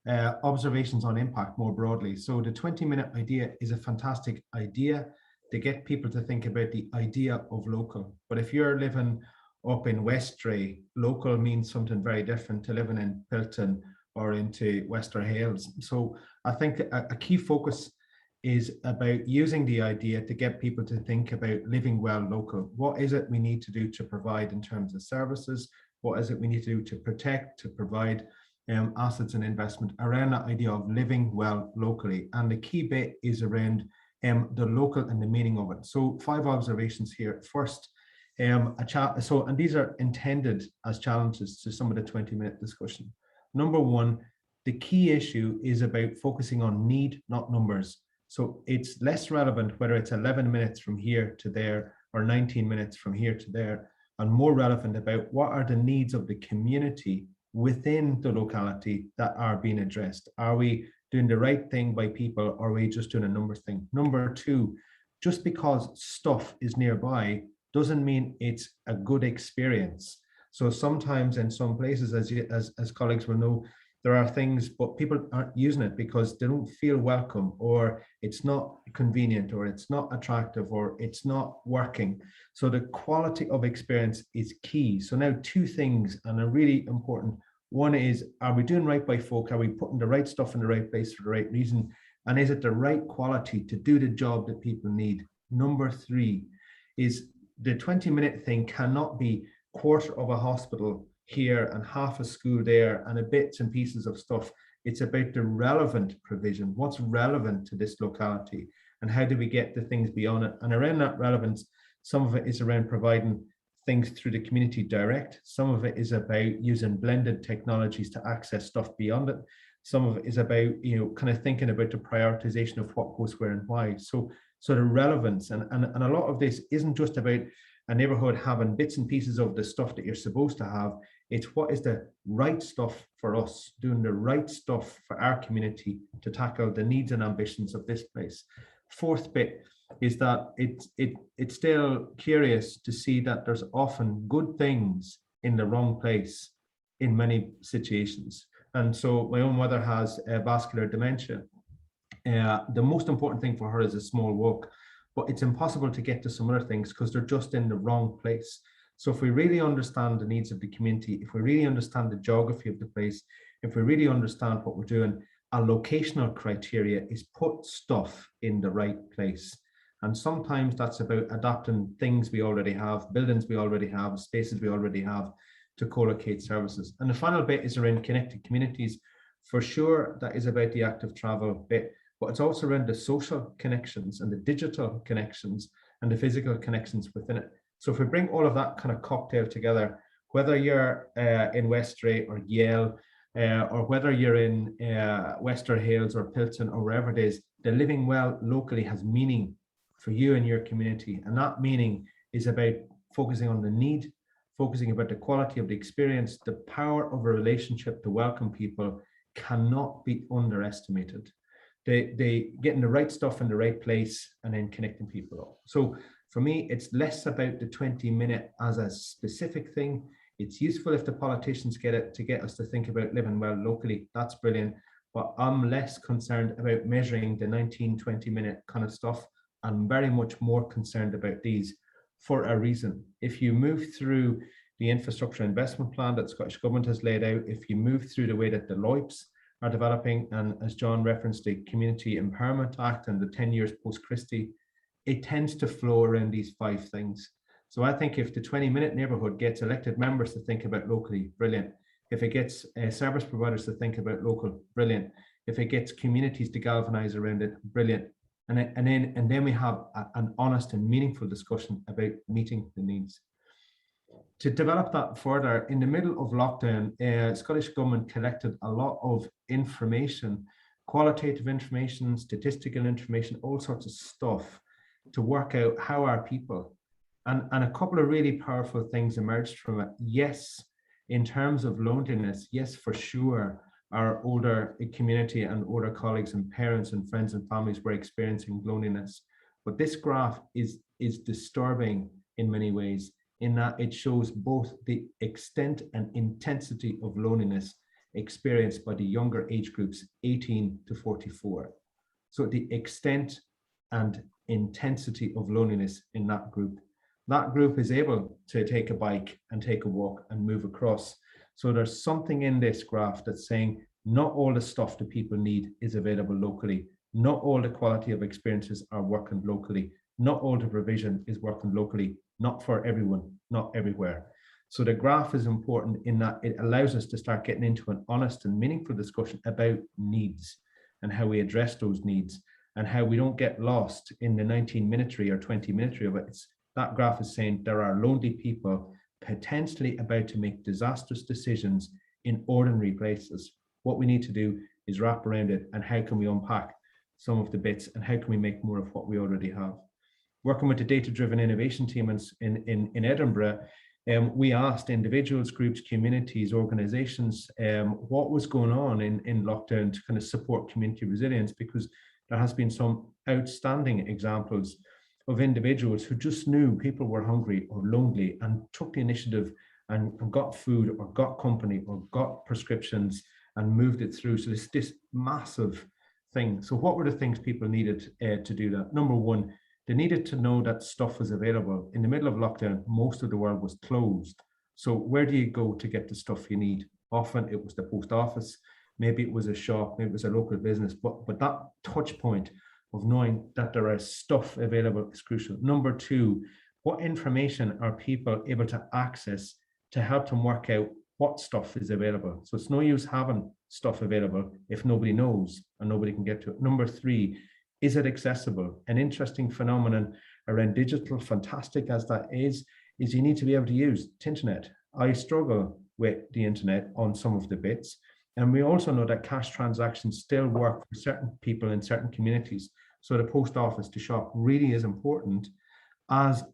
observations on impact more broadly. So the 20-minute idea is a fantastic idea to get people to think about the idea of local. But if you're living up in Westray, local means something very different to living in Pilton or into Wester Hales. So I think a key focus is about using the idea to get people to think about living well local. What is it we need to do to provide in terms of services? What is it we need to do to protect, to provide assets and investment around that idea of living well locally? And the key bit is around the local and the meaning of it. So 5 observations here. First, and these are intended as challenges to some of the 20-minute discussion. Number 1, the key issue is about focusing on need, not numbers. So it's less relevant whether it's 11 minutes from here to there or 19 minutes from here to there, and more relevant about what are the needs of the community within the locality that are being addressed. Are we doing the right thing by people, or are we just doing a numbers thing? Number 2, just because stuff is nearby doesn't mean it's a good experience. So sometimes in some places, as colleagues will know, there are things, but people aren't using it because they don't feel welcome, or it's not convenient, or it's not attractive, or it's not working. So the quality of experience is key. So now 2 things, and are really important. One is, are we doing right by folk? Are we putting the right stuff in the right place for the right reason? And is it the right quality to do the job that people need? Number 3 is the 20-minute thing cannot be quarter of a hospital here and half a school there and a bits and pieces of stuff. It's about the relevant provision. What's relevant to this locality, and how do we get the things beyond it? And around that relevance, some of it is around providing things through the community direct. Some of it is about using blended technologies to access stuff beyond it. Some of it is about, kind of thinking about the prioritization of what goes where and why. So the relevance, and a lot of this isn't just about a neighborhood having bits and pieces of the stuff that you're supposed to have. It's what is the right stuff for us, doing the right stuff for our community to tackle the needs and ambitions of this place. 4th bit is that it's still curious to see that there's often good things in the wrong place in many situations. And so my own mother has vascular dementia. The most important thing for her is a small walk, but it's impossible to get to some other things because they're just in the wrong place. So if we really understand the needs of the community, if we really understand the geography of the place, if we really understand what we're doing, our locational criteria is put stuff in the right place. And sometimes that's about adapting things we already have, buildings we already have, spaces we already have, to co-locate services. And the final bit is around connected communities. For sure, that is about the active travel bit, but it's also around the social connections and the digital connections and the physical connections within it. So if we bring all of that kind of cocktail together, whether you're in Westray or Yale, or whether you're in Wester Hales or Pilton or wherever it is, the living well locally has meaning for you and your community. And that meaning is about focusing on the need, focusing about the quality of the experience. The power of a relationship to welcome people cannot be underestimated. They getting the right stuff in the right place and then connecting people up. So for me, it's less about the 20-minute as a specific thing. It's useful if the politicians get it to get us to think about living well locally. That's brilliant. But I'm less concerned about measuring the 19-20-minute kind of stuff. I'm very much more concerned about these for a reason. If you move through the infrastructure investment plan that Scottish Government has laid out, if you move through the way that the LOIPs are developing, and as John referenced, the Community Empowerment Act and the 10 years post-Christie, it tends to flow around these 5 things. So I think if the 20-minute neighbourhood gets elected members to think about locally, brilliant. If it gets service providers to think about local, brilliant. If it gets communities to galvanise around it, brilliant. And then we have an honest and meaningful discussion about meeting the needs. To develop that further, in the middle of lockdown, Scottish Government collected a lot of information, qualitative information, statistical information, all sorts of stuff to work out how are people. And a couple of really powerful things emerged from it. Yes, in terms of loneliness, yes, for sure, our older community and older colleagues and parents and friends and families were experiencing loneliness. But this graph is is disturbing in many ways, in that it shows both the extent and intensity of loneliness experienced by the younger age groups 18 to 44. So the extent and intensity of loneliness in that group is able to take a bike and take a walk and move across. So there's something in this graph that's saying not all the stuff that people need is available locally. Not all the quality of experiences are working locally. Not all the provision is working locally, not for everyone, not everywhere. So the graph is important in that it allows us to start getting into an honest and meaningful discussion about needs and how we address those needs and how we don't get lost in the 19-minute or 20-minute of it. That graph is saying there are lonely people potentially about to make disastrous decisions in ordinary places. What we need to do is wrap around it, and how can we unpack some of the bits and how can we make more of what we already have. Working with the data-driven innovation team in Edinburgh, we asked individuals, groups, communities, organizations, what was going on in lockdown to kind of support community resilience, because there has been some outstanding examples of individuals who just knew people were hungry or lonely and took the initiative and got food or got company or got prescriptions and moved it through. So this massive thing. So what were the things people needed to do that? Number one, they needed to know that stuff was available. In the middle of lockdown, most of the world was closed. So where do you go to get the stuff you need? Often it was the post office, maybe it was a shop, maybe it was a local business, but that touch point of knowing that there is stuff available is crucial. Number two, what information are people able to access to help them work out what stuff is available? So it's no use having stuff available if nobody knows and nobody can get to it. Number three, is it accessible? An interesting phenomenon around digital, fantastic as that is you need to be able to use the internet. I struggle with the internet on some of the bits. And we also know that cash transactions still work for certain people in certain communities. So the post office to shop really is important as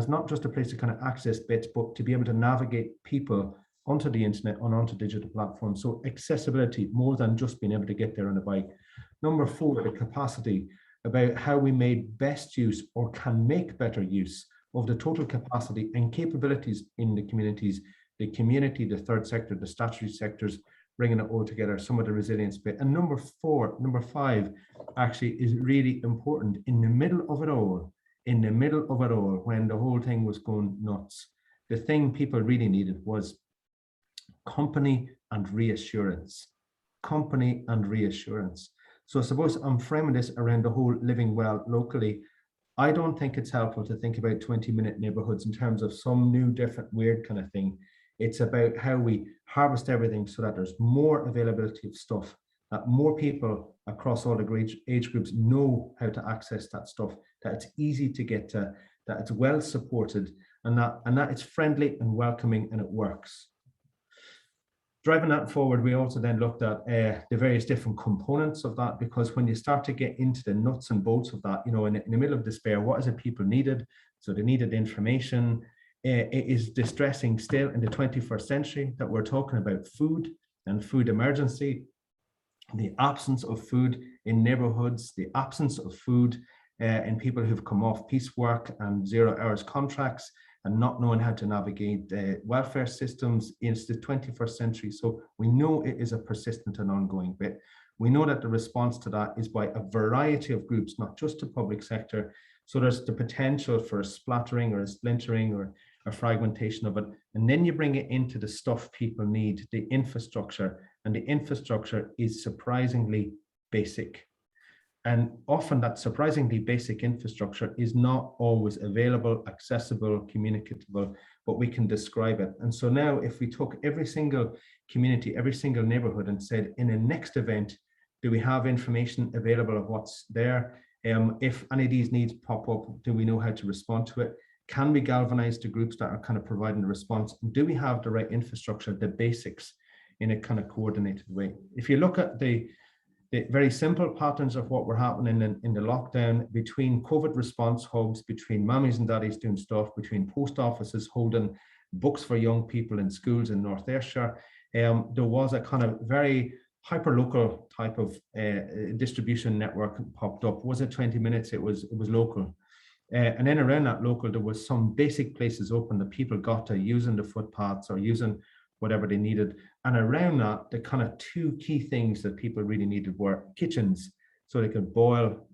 not just a place to kind of access bits, but to be able to navigate people onto the internet and onto digital platforms. So accessibility, more than just being able to get there on a bike. Number four, the capacity, about how we made best use or can make better use of the total capacity and capabilities in the communities, the community, the third sector, the statutory sectors, bringing it all together, some of the resilience bit. And number five, actually is really important in the middle of it all, when the whole thing was going nuts. The thing people really needed was company and reassurance. Company and reassurance. So I suppose I'm framing this around the whole living well locally. I don't think it's helpful to think about 20-minute neighborhoods in terms of some new, different, weird kind of thing. It's about how we harvest everything so that there's more availability of stuff, that more people across all the age groups know how to access that stuff, that it's easy to get to, that it's well supported, and that it's friendly and welcoming and it works. Driving that forward, we also then looked at the various different components of that, because when you start to get into the nuts and bolts of that, you know, in the middle of despair, what is it people needed? So they needed information. It is distressing still in the 21st century that we're talking about food and food emergency, the absence of food in neighborhoods, the absence of food in people who've come off piecework and 0 hours contracts and not knowing how to navigate welfare systems. It's the 21st century. So we know it is a persistent and ongoing bit. We know that the response to that is by a variety of groups, not just the public sector. So there's the potential for a splattering or a splintering or a fragmentation of it. And then you bring it into the stuff people need, the infrastructure, and the infrastructure is surprisingly basic. And often that surprisingly basic infrastructure is not always available, accessible, communicable, but we can describe it. And so now if we took every single community, every single neighborhood and said, in a next event, do we have information available of what's there? If any of these needs pop up, do we know how to respond to it? Can we galvanize the groups that are kind of providing the response? Do we have the right infrastructure, the basics, in a kind of coordinated way? If you look at the very simple patterns of what were happening in the lockdown, between COVID response hubs, between mummies and daddies doing stuff, between post offices holding books for young people in schools in North Ayrshire, there was a kind of very hyper-local type of distribution network popped up. Was it 20 minutes? It was local. And then around that local, there was some basic places open that people got to using the footpaths or using whatever they needed. And around that, the kind of two key things that people really needed were kitchens, so they could boil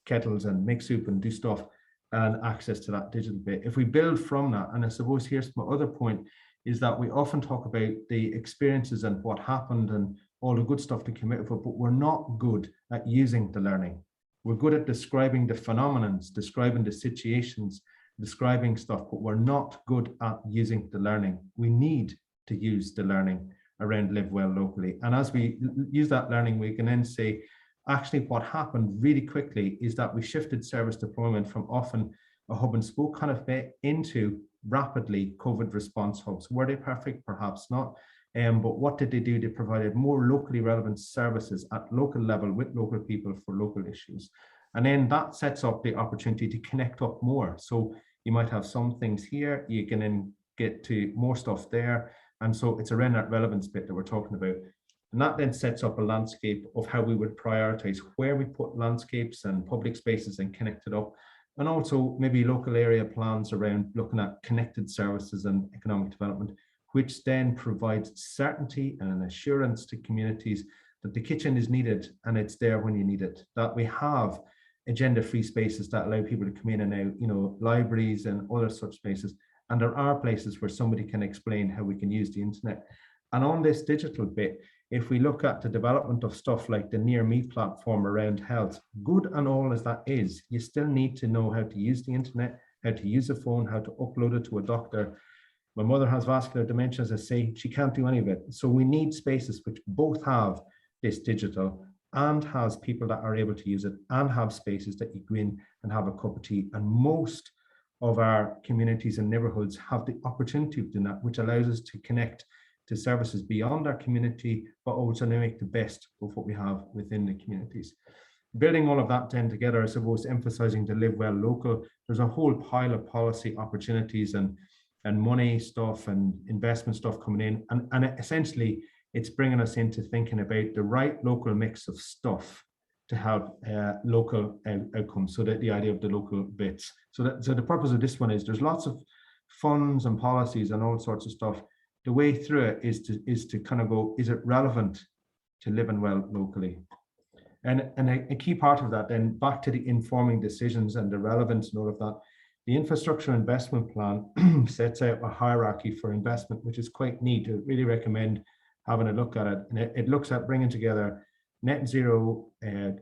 kettles and make soup and do stuff, and access to that digital bit. If we build from that, and I suppose here's my other point, is that we often talk about the experiences and what happened and all the good stuff to come out of it, but we're not good at using the learning. We're good at describing the phenomenons, describing the situations, describing stuff, but we're not good at using the learning. We need to use the learning around live well locally. And as we use that learning, we can then say, actually what happened really quickly is that we shifted service deployment from often a hub and spoke kind of bit into rapidly COVID response hubs. Were they perfect? Perhaps not. But what did they do? They provided more locally relevant services at local level with local people for local issues. And then that sets up the opportunity to connect up more. So you might have some things here, you can then get to more stuff there. And so it's around that relevance bit that we're talking about. And that then sets up a landscape of how we would prioritize where we put landscapes and public spaces and connect it up. And also maybe local area plans around looking at connected services and economic development, which then provides certainty and an assurance to communities that the kitchen is needed and it's there when you need it, that we have agenda-free spaces that allow people to come in and out, you know, libraries and other such spaces. And there are places where somebody can explain how we can use the internet. And on this digital bit, if we look at the development of stuff like the Near Me platform around health, good and all as that is, you still need to know how to use the internet, how to use a phone, how to upload it to a doctor. My mother has vascular dementia, as I say, she can't do any of it. So we need spaces which both have this digital and has people that are able to use it, and have spaces that you go in and have a cup of tea. And most of our communities and neighborhoods have the opportunity of doing that, which allows us to connect to services beyond our community, but also make the best of what we have within the communities. Building all of that then together, I suppose, emphasizing to live well local, there's a whole pile of policy opportunities and money stuff and investment stuff coming in. And essentially, it's bringing us into thinking about the right local mix of stuff to have local outcomes. So that the idea of the local bits. So the purpose of this one is there's lots of funds and policies and all sorts of stuff. The way through it is to kind of go, is it relevant to living well locally? And a key part of that, then back to the informing decisions and the relevance and all of that, the infrastructure investment plan sets out a hierarchy for investment, which is quite neat. I really recommend having a look at it. And it looks at bringing together net zero,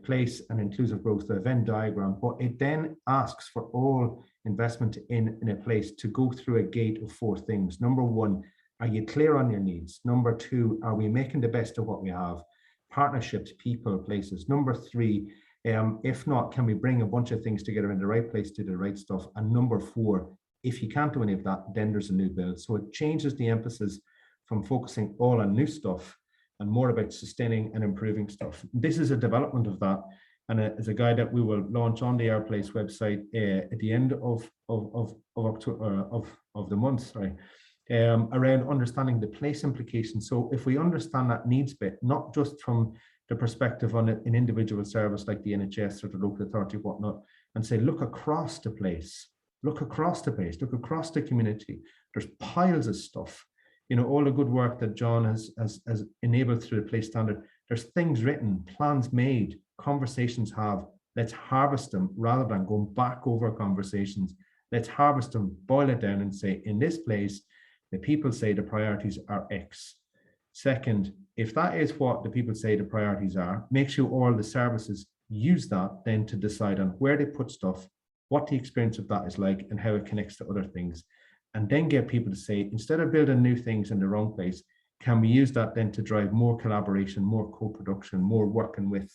place and inclusive growth, the Venn diagram, but it then asks for all investment in a place to go through a gate of 4 things. Number 1, are you clear on your needs? Number 2, are we making the best of what we have? Partnerships, people, places. Number 3, if not, can we bring a bunch of things together in the right place to do the right stuff? And number 4, if you can't do any of that, then there's a new build. So it changes the emphasis from focusing all on new stuff and more about sustaining and improving stuff. This is a development of that, and it's a guide that we will launch on the Airplace website at the end of October of the month. Sorry. Around understanding the place implications. So if we understand that needs bit, not just from the perspective on an individual service like the NHS or the local authority, whatnot, and say, look across the place, look across the place, look across the community. There's piles of stuff. You know, all the good work that John has enabled through the place standard. There's things written, plans made, conversations have. Let's harvest them rather than going back over conversations. Let's harvest them, boil it down and say, in this place, the people say the priorities are X. Second, if that is what the people say the priorities are, make sure all the services use that then to decide on where they put stuff, what the experience of that is like, and how it connects to other things. And then get people to say, instead of building new things in the wrong place, can we use that then to drive more collaboration, more co-production, more working with,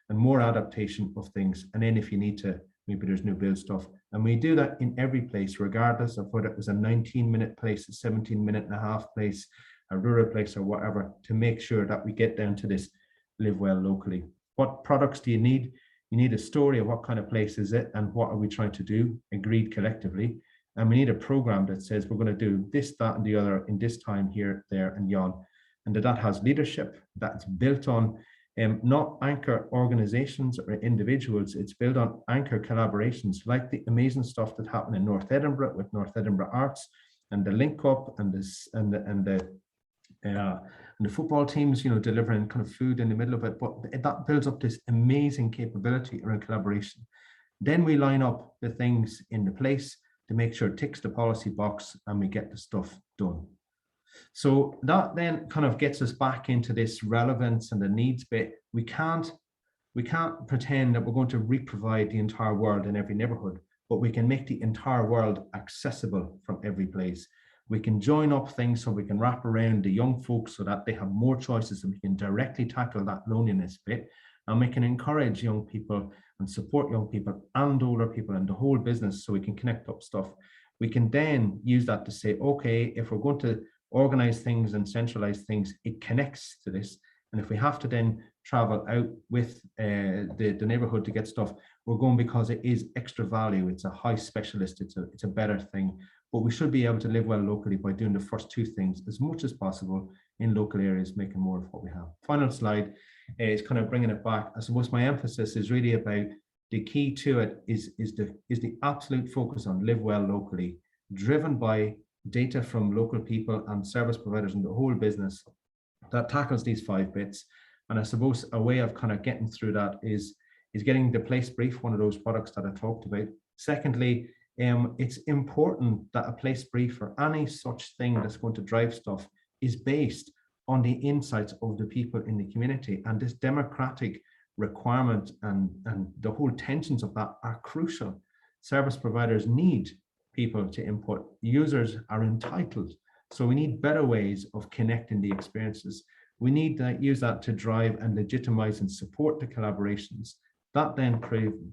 and more adaptation of things? And then if you need to, maybe there's new build stuff. And we do that in every place, regardless of whether it was a 19-minute place, a 17-minute-and-a-half place, a rural place, or whatever, to make sure that we get down to this live well locally. What products do you need? You need a story of what kind of place is it and what are we trying to do, agreed collectively. And we need a program that says we're going to do this, that, and the other in this time, here, there, and yon. And that has leadership that's built on not anchor organizations or individuals. It's built on anchor collaborations, like the amazing stuff that happened in North Edinburgh with North Edinburgh Arts and the link up and the football teams, delivering kind of food in the middle of it. But that builds up this amazing capability around collaboration. Then we line up the things in the place to make sure it ticks the policy box and we get the stuff done. So that then kind of gets us back into this relevance and the needs bit. We can't pretend that we're going to re-provide the entire world in every neighborhood, but we can make the entire world accessible from every place. We can join up things so we can wrap around the young folks so that they have more choices, and we can directly tackle that loneliness bit. And we can encourage young people and support young people and older people and the whole business so we can connect up stuff. We can then use that to say, okay, if we're going to organize things and centralize things, it connects to this. And if we have to then travel out with the neighborhood to get stuff, we're going because it is extra value. It's a high specialist. It's a better thing. But we should be able to live well locally by doing the first two things as much as possible in local areas, making more of what we have. Final slide is kind of bringing it back. I suppose my emphasis is really about the key to it is the absolute focus on live well locally, driven by data from local people and service providers in the whole business that tackles these 5 bits. And I suppose a way of kind of getting through that is getting the place brief, one of those products that I talked about. Secondly, it's important that a place brief or any such thing that's going to drive stuff is based on the insights of the people in the community. And this democratic requirement and the whole tensions of that are crucial. Service providers need people to input. Users are entitled. So we need better ways of connecting the experiences. We need to use that to drive and legitimize and support the collaborations. That then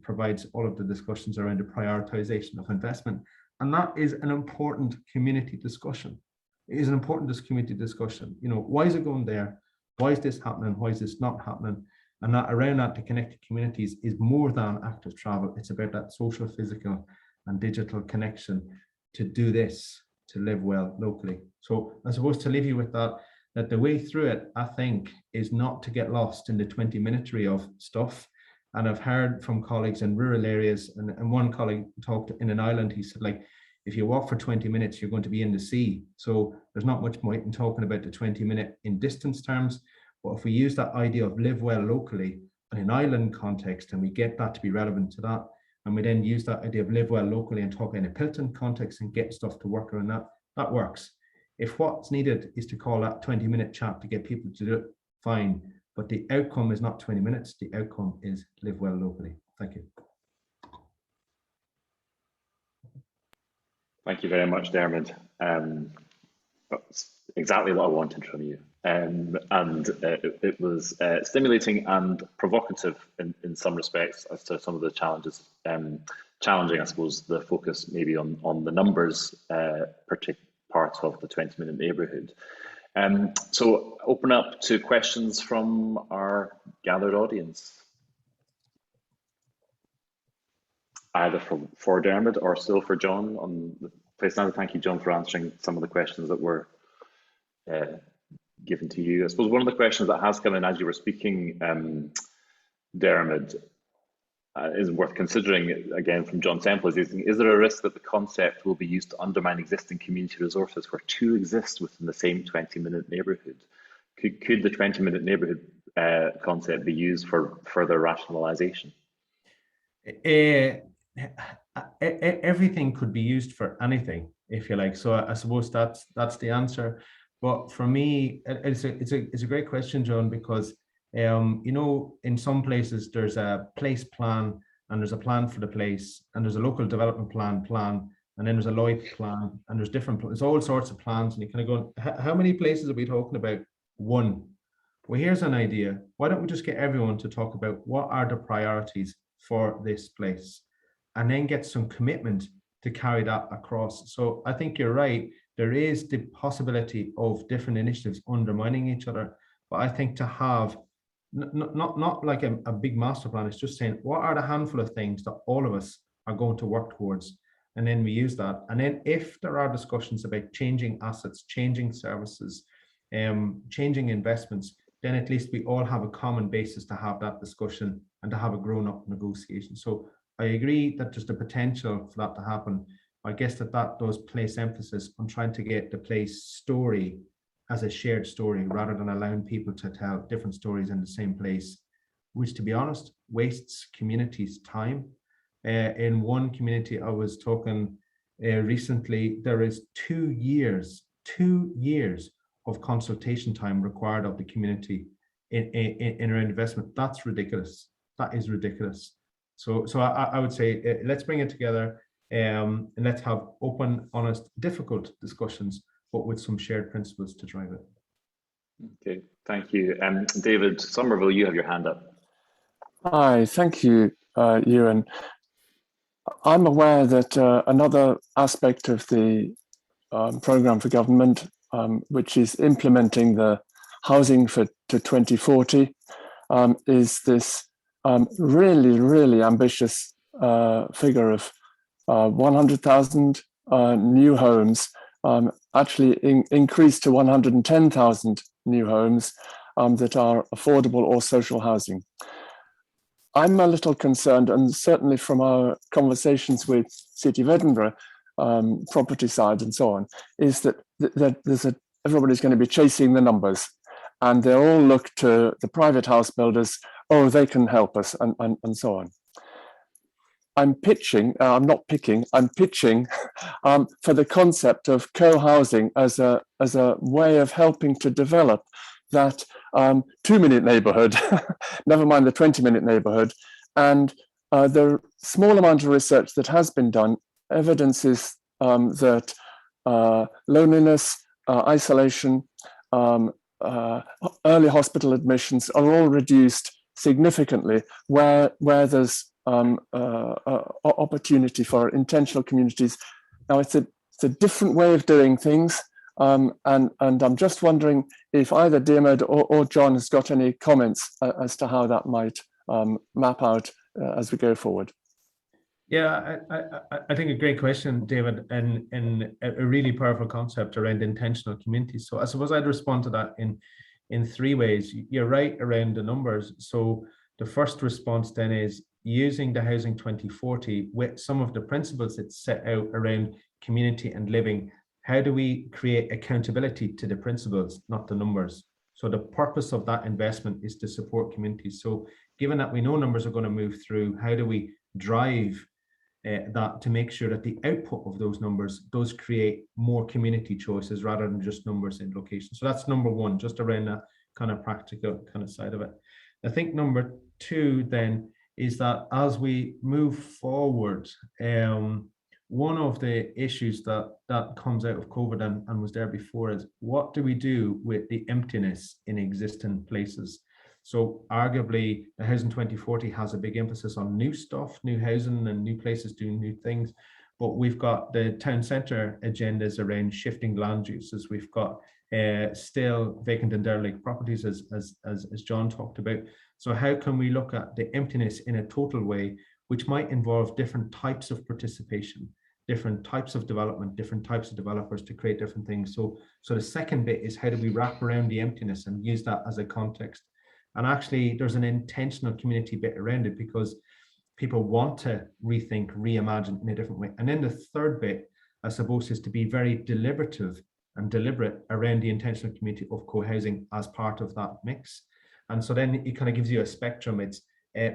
provides all of the discussions around the prioritization of investment. And that is an important community discussion. It is an important community discussion. Why is it going there? Why is this happening? Why is this not happening? And that around that to connect to communities is more than active travel. It's about that social, physical, and digital connection to do this, to live well locally. So I suppose to leave you with that the way through it, I think, is not to get lost in the 20-minute of stuff. And I've heard from colleagues in rural areas, and one colleague talked in an island, he said, like, if you walk for 20 minutes, you're going to be in the sea. So there's not much point in talking about the 20-minute in distance terms. But if we use that idea of live well locally in an island context, and we get that to be relevant to that, and we then use that idea of live well locally and talk in a Pilton context and get stuff to work around that, that works. If what's needed is to call that 20-minute chat to get people to do it, fine. But the outcome is not 20 minutes. The outcome is live well locally. Thank you. Thank you very much, Dermot. That's exactly what I wanted from you. It was stimulating and provocative in some respects as to some of the challenges. Challenging, I suppose, the focus maybe on the numbers, particular parts of the 20-minute neighbourhood. So open up to questions from our gathered audience. Either for Dermot or still for John on the place now. Thank you, John, for answering some of the questions that were given to you. I suppose one of the questions that has come in as you were speaking, Dermot, is worth considering, again, from John Semple, is there a risk that the concept will be used to undermine existing community resources where two exist within the same 20-minute neighbourhood? Could the 20-minute neighbourhood concept be used for further rationalisation? Everything could be used for anything, if you like. So I suppose that's the answer. But for me, it's a great question, John, because in some places there's a place plan and there's a plan for the place, and there's a local development plan, and then there's a LOIP plan, and there's all sorts of plans, and you kind of go, how many places are we talking about? One. Well, here's an idea. Why don't we just get everyone to talk about what are the priorities for this place, and then get some commitment to carry that across. So I think you're right. There is the possibility of different initiatives undermining each other, but I think to have not like a big master plan, it's just saying, what are the handful of things that all of us are going to work towards? And then we use that. And then if there are discussions about changing assets, changing services, changing investments, then at least we all have a common basis to have that discussion and to have a grown-up negotiation. So I agree that there's the potential for that to happen. I guess that does place emphasis on trying to get the place story as a shared story rather than allowing people to tell different stories in the same place, which, to be honest, wastes communities' time. In one community I was talking recently, there is 2 years of consultation time required of the community in our investment. That's ridiculous. That is ridiculous. So I would say let's bring it together and let's have open, honest, difficult discussions, but with some shared principles to drive it. Okay, thank you. David Somerville, you have your hand up. Hi, thank you, Ewan. I'm aware that another aspect of the programme for government, which is implementing the housing to 2040, is this really, really ambitious figure of 100,000 new homes, actually increased to 110,000 new homes that are affordable or social housing. I'm a little concerned, and certainly from our conversations with City of Edinburgh, property side and so on, is that everybody's going to be chasing the numbers, and they all look to the private house builders. Oh, they can help us, and so on. I'm pitching, I'm not picking, I'm pitching for the concept of co-housing as a way of helping to develop that 2-minute neighbourhood, never mind the 20-minute neighbourhood. And the small amount of research that has been done evidences that loneliness, isolation, early hospital admissions are all reduced significantly where there's opportunity for intentional communities. Now, it's a different way of doing things. And I'm just wondering if either Diarmaid or John has got any comments as to how that might map out as we go forward. Yeah, I think a great question, David, and a really powerful concept around intentional communities. So I suppose I'd respond to that in 3 ways. You're right around the numbers. So the first response then is using the Housing 2040 with some of the principles that set out around community and living. How do we create accountability to the principles, not the numbers? So the purpose of that investment is to support communities. So given that we know numbers are going to move through, how do we drive that to make sure that the output of those numbers does create more community choices rather than just numbers in location? So that's number 1, just around that kind of practical kind of side of it. I think number 2 then is that as we move forward, one of the issues that comes out of COVID and was there before is, what do we do with the emptiness in existing places? So arguably the Housing 2040 has a big emphasis on new stuff, new housing and new places doing new things. But we've got the town centre agendas around shifting land uses. We've got still vacant and derelict properties, as John talked about. So how can we look at the emptiness in a total way, which might involve different types of participation, different types of development, different types of developers to create different things. So the second bit is, how do we wrap around the emptiness and use that as a context? And actually there's an intentional community bit around it because people want to rethink, reimagine in a different way. And then the third bit, I suppose, is to be very deliberative and deliberate around the intentional community of co-housing as part of that mix. And so then it kind of gives you a spectrum. It's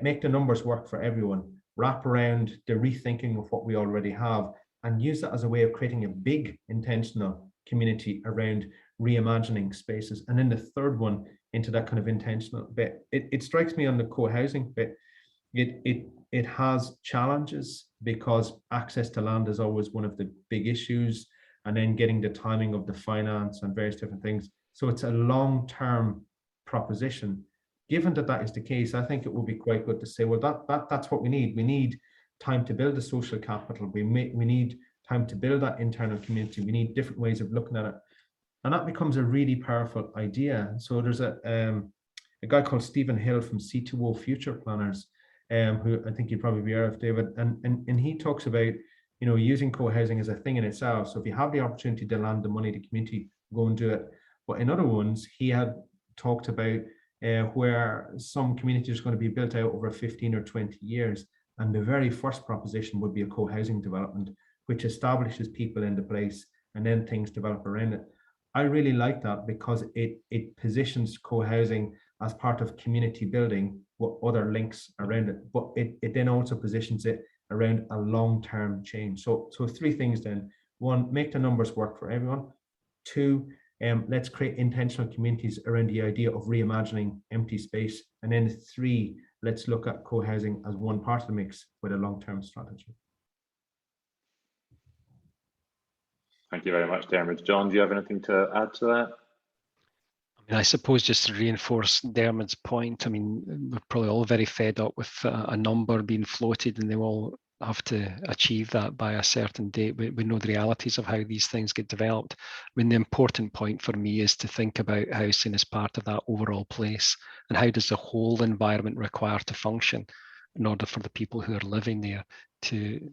make the numbers work for everyone, wrap around the rethinking of what we already have, and use that as a way of creating a big intentional community around reimagining spaces. And then the third one into that kind of intentional bit. It strikes me on the co-housing bit, it has challenges because access to land is always one of the big issues, and then getting the timing of the finance and various different things. So it's a long-term proposition. Given that is the case, I think it would be quite good to say, well, that's what we need. We need time to build a social capital. We need time to build that internal community. We need different ways of looking at it. And that becomes a really powerful idea. So there's a guy called Stephen Hill from C2O Future Planners, who I think you'd probably be aware of, David. And he talks about, using co-housing as a thing in itself. So if you have the opportunity to land the money to community, go and do it. But in other ones, he had talked about where some communities are going to be built out over 15 or 20 years. And the very first proposition would be a co-housing development, which establishes people in the place and then things develop around it. I really like that because it positions co-housing as part of community building with other links around it, but it then also positions it around a long-term change. So three things then. One, make the numbers work for everyone. Two, let's create intentional communities around the idea of reimagining empty space. And then three, let's look at co-housing as one part of the mix with a long-term strategy. Thank you very much, Dermot. John, do you have anything to add to that? I mean, I suppose just to reinforce Dermot's point, I mean, we're probably all very fed up with a number being floated and they all have to achieve that by a certain date. We know the realities of how these things get developed. I mean, the important point for me is to think about housing as part of that overall place and how does the whole environment require to function in order for the people who are living there to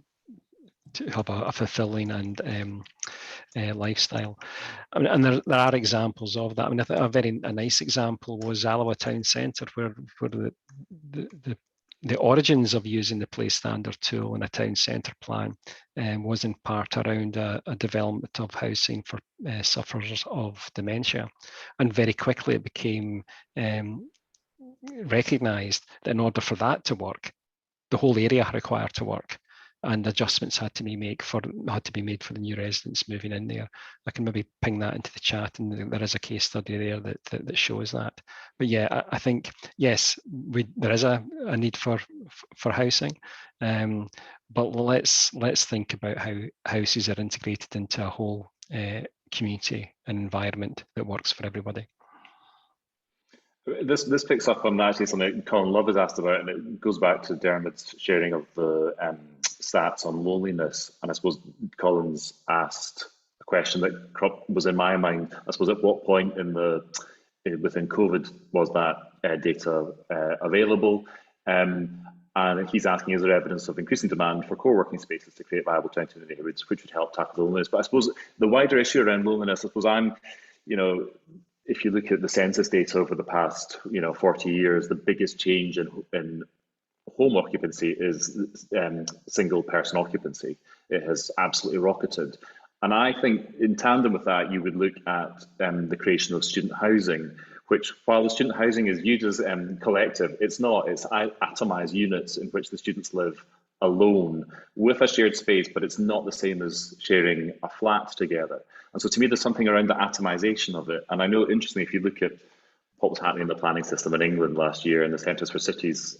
have a fulfilling and lifestyle. I mean, and there are examples of that. I mean, I think a nice example was Alloa Town Centre, where the origins of using the place standard tool in a town centre plan was in part around a development of housing for sufferers of dementia. And very quickly it became recognised that in order for that to work, the whole area required to work. And adjustments had to be made for the new residents moving in there. I can maybe ping that into the chat, and there is a case study there that shows that. But yeah, I think yes, there is a need for housing, but let's think about how houses are integrated into a whole community and environment that works for everybody. This picks up on actually something Colin Love has asked about, and it goes back to Dermot's sharing of the stats on loneliness. And I suppose Colin's asked a question that was in my mind. I suppose at what point within COVID was that data available? And he's asking, is there evidence of increasing demand for co-working spaces to create viable 20-minute neighbourhoods, which would help tackle loneliness? But I suppose the wider issue around loneliness, I suppose if you look at the census data over the past 40 years, the biggest change in home occupancy is single person occupancy. It has absolutely rocketed. And I think in tandem with that, you would look at the creation of student housing, which, while the student housing is viewed as collective, it's not. It's atomised units in which the students live alone with a shared space, but it's not the same as sharing a flat together. And so to me, there's something around the atomization of it. And I know, interestingly, if you look at what was happening in the planning system in England last year, and the Centres for Cities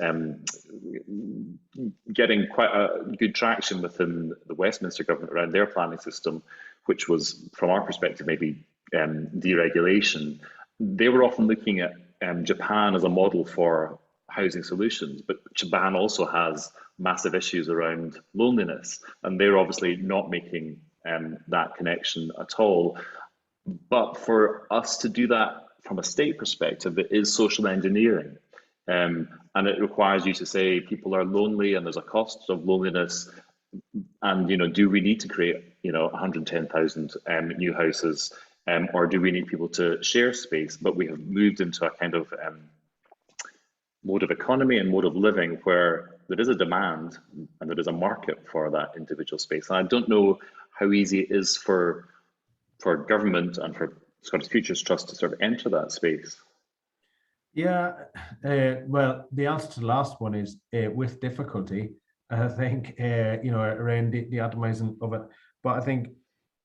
getting quite a good traction within the Westminster government around their planning system, which was, from our perspective, maybe deregulation. They were often looking at Japan as a model for housing solutions, but Japan also has massive issues around loneliness, and they're obviously not making that connection at all. But for us to do that from a state perspective, it is social engineering, and it requires you to say people are lonely and there's a cost of loneliness, and do we need to create 110,000 new houses, or do we need people to share space? But we have moved into a kind of mode of economy and mode of living where there is a demand and there is a market for that individual space. And I don't know how easy it is for government and for Scottish Futures Trust to sort of enter that space. Yeah, well, the answer to the last one is with difficulty. I think around the atomizing of it. But I think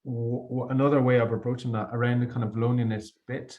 another way of approaching that around the kind of loneliness bit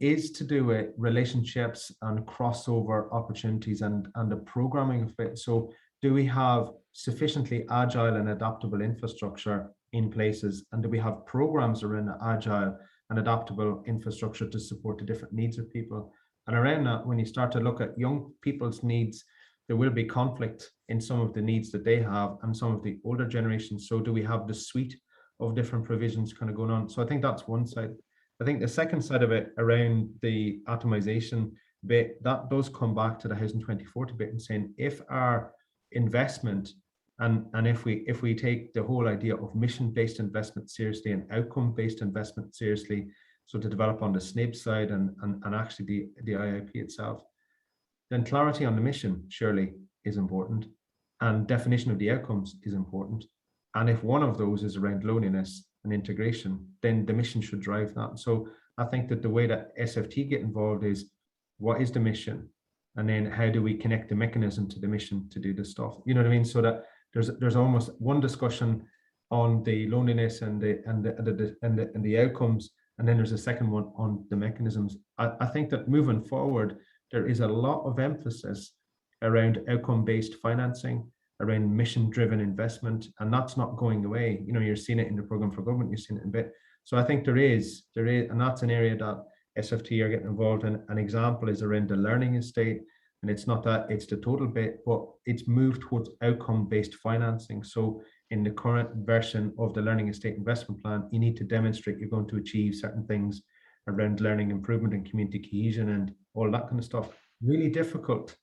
is to do with relationships and crossover opportunities and the programming of it. So do we have sufficiently agile and adaptable infrastructure in places, and do we have programs around agile and adaptable infrastructure to support the different needs of people? And around that, when you start to look at young people's needs, there will be conflict in some of the needs that they have and some of the older generations. So do we have the suite of different provisions kind of going on? So I think that's one side. I think the second side of it around the atomization bit, that does come back to the Housing 2040 bit and saying, if our investment and if we take the whole idea of mission-based investment seriously and outcome-based investment seriously, so to develop on the SNAPE side and actually the IIP itself. Then clarity on the mission surely is important, and definition of the outcomes is important. And if one of those is around loneliness and integration, then the mission should drive that. So I think that the way that SFT get involved is, what is the mission? And then how do we connect the mechanism to the mission to do the stuff? You know what I mean? So that there's almost one discussion on the loneliness and the outcomes, and then there's a second one on the mechanisms. I think that moving forward, there is a lot of emphasis around outcome-based financing, around mission-driven investment, and that's not going away. You know, you're seeing it in the program for government, you're seeing it in a bit. So I think there is, and that's an area that SFT are getting involved in. An example is around the learning estate, and it's not that it's the total bit, but it's moved towards outcome-based financing. So in the current version of the learning estate investment plan, you need to demonstrate you're going to achieve certain things around learning improvement and community cohesion and all that kind of stuff. Really difficult,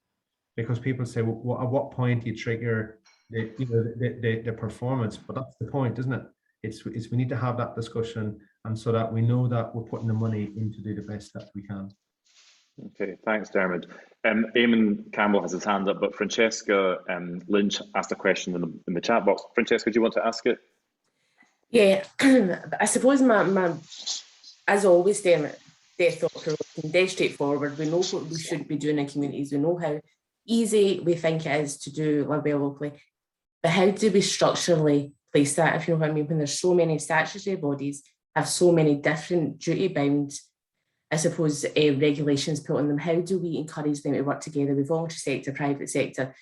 because people say, well, at what point do you trigger the performance? But that's the point, isn't it? It's we need to have that discussion, and so that we know that we're putting the money in to do the best that we can. Okay, thanks, Dermot. Eamon Campbell has his hand up, but Francesca Lynch asked a question in the chat box. Francesca, do you want to ask it? Yeah, I suppose my as always, Dermot, dead thought-provoking, dead straightforward. We know what we should be doing in communities. We know how easy we think it is to do live well locally, but how do we structurally place that, if you know what I mean, when there's so many statutory bodies, have so many different duty-bound, I suppose, regulations put on them? How do we encourage them to work together with voluntary sector, private sector,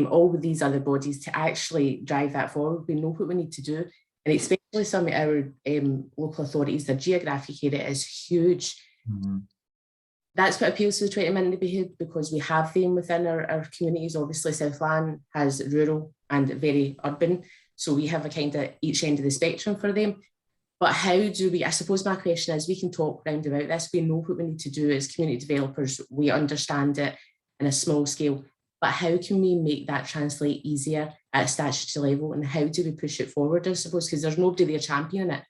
all of these other bodies to actually drive that forward? We know what we need to do, and especially some of our local authorities, their geographic area is huge. Mm-hmm. That's what appeals to the 20-minute neighbourhood, because we have them within our communities. Obviously, Southland has rural and very urban, so we have a kind of each end of the spectrum for them. But how do we, I suppose my question is, we can talk round about this, we know what we need to do as community developers, we understand it in a small scale, but how can we make that translate easier at a statutory level, and how do we push it forward, I suppose, because there's nobody there championing it.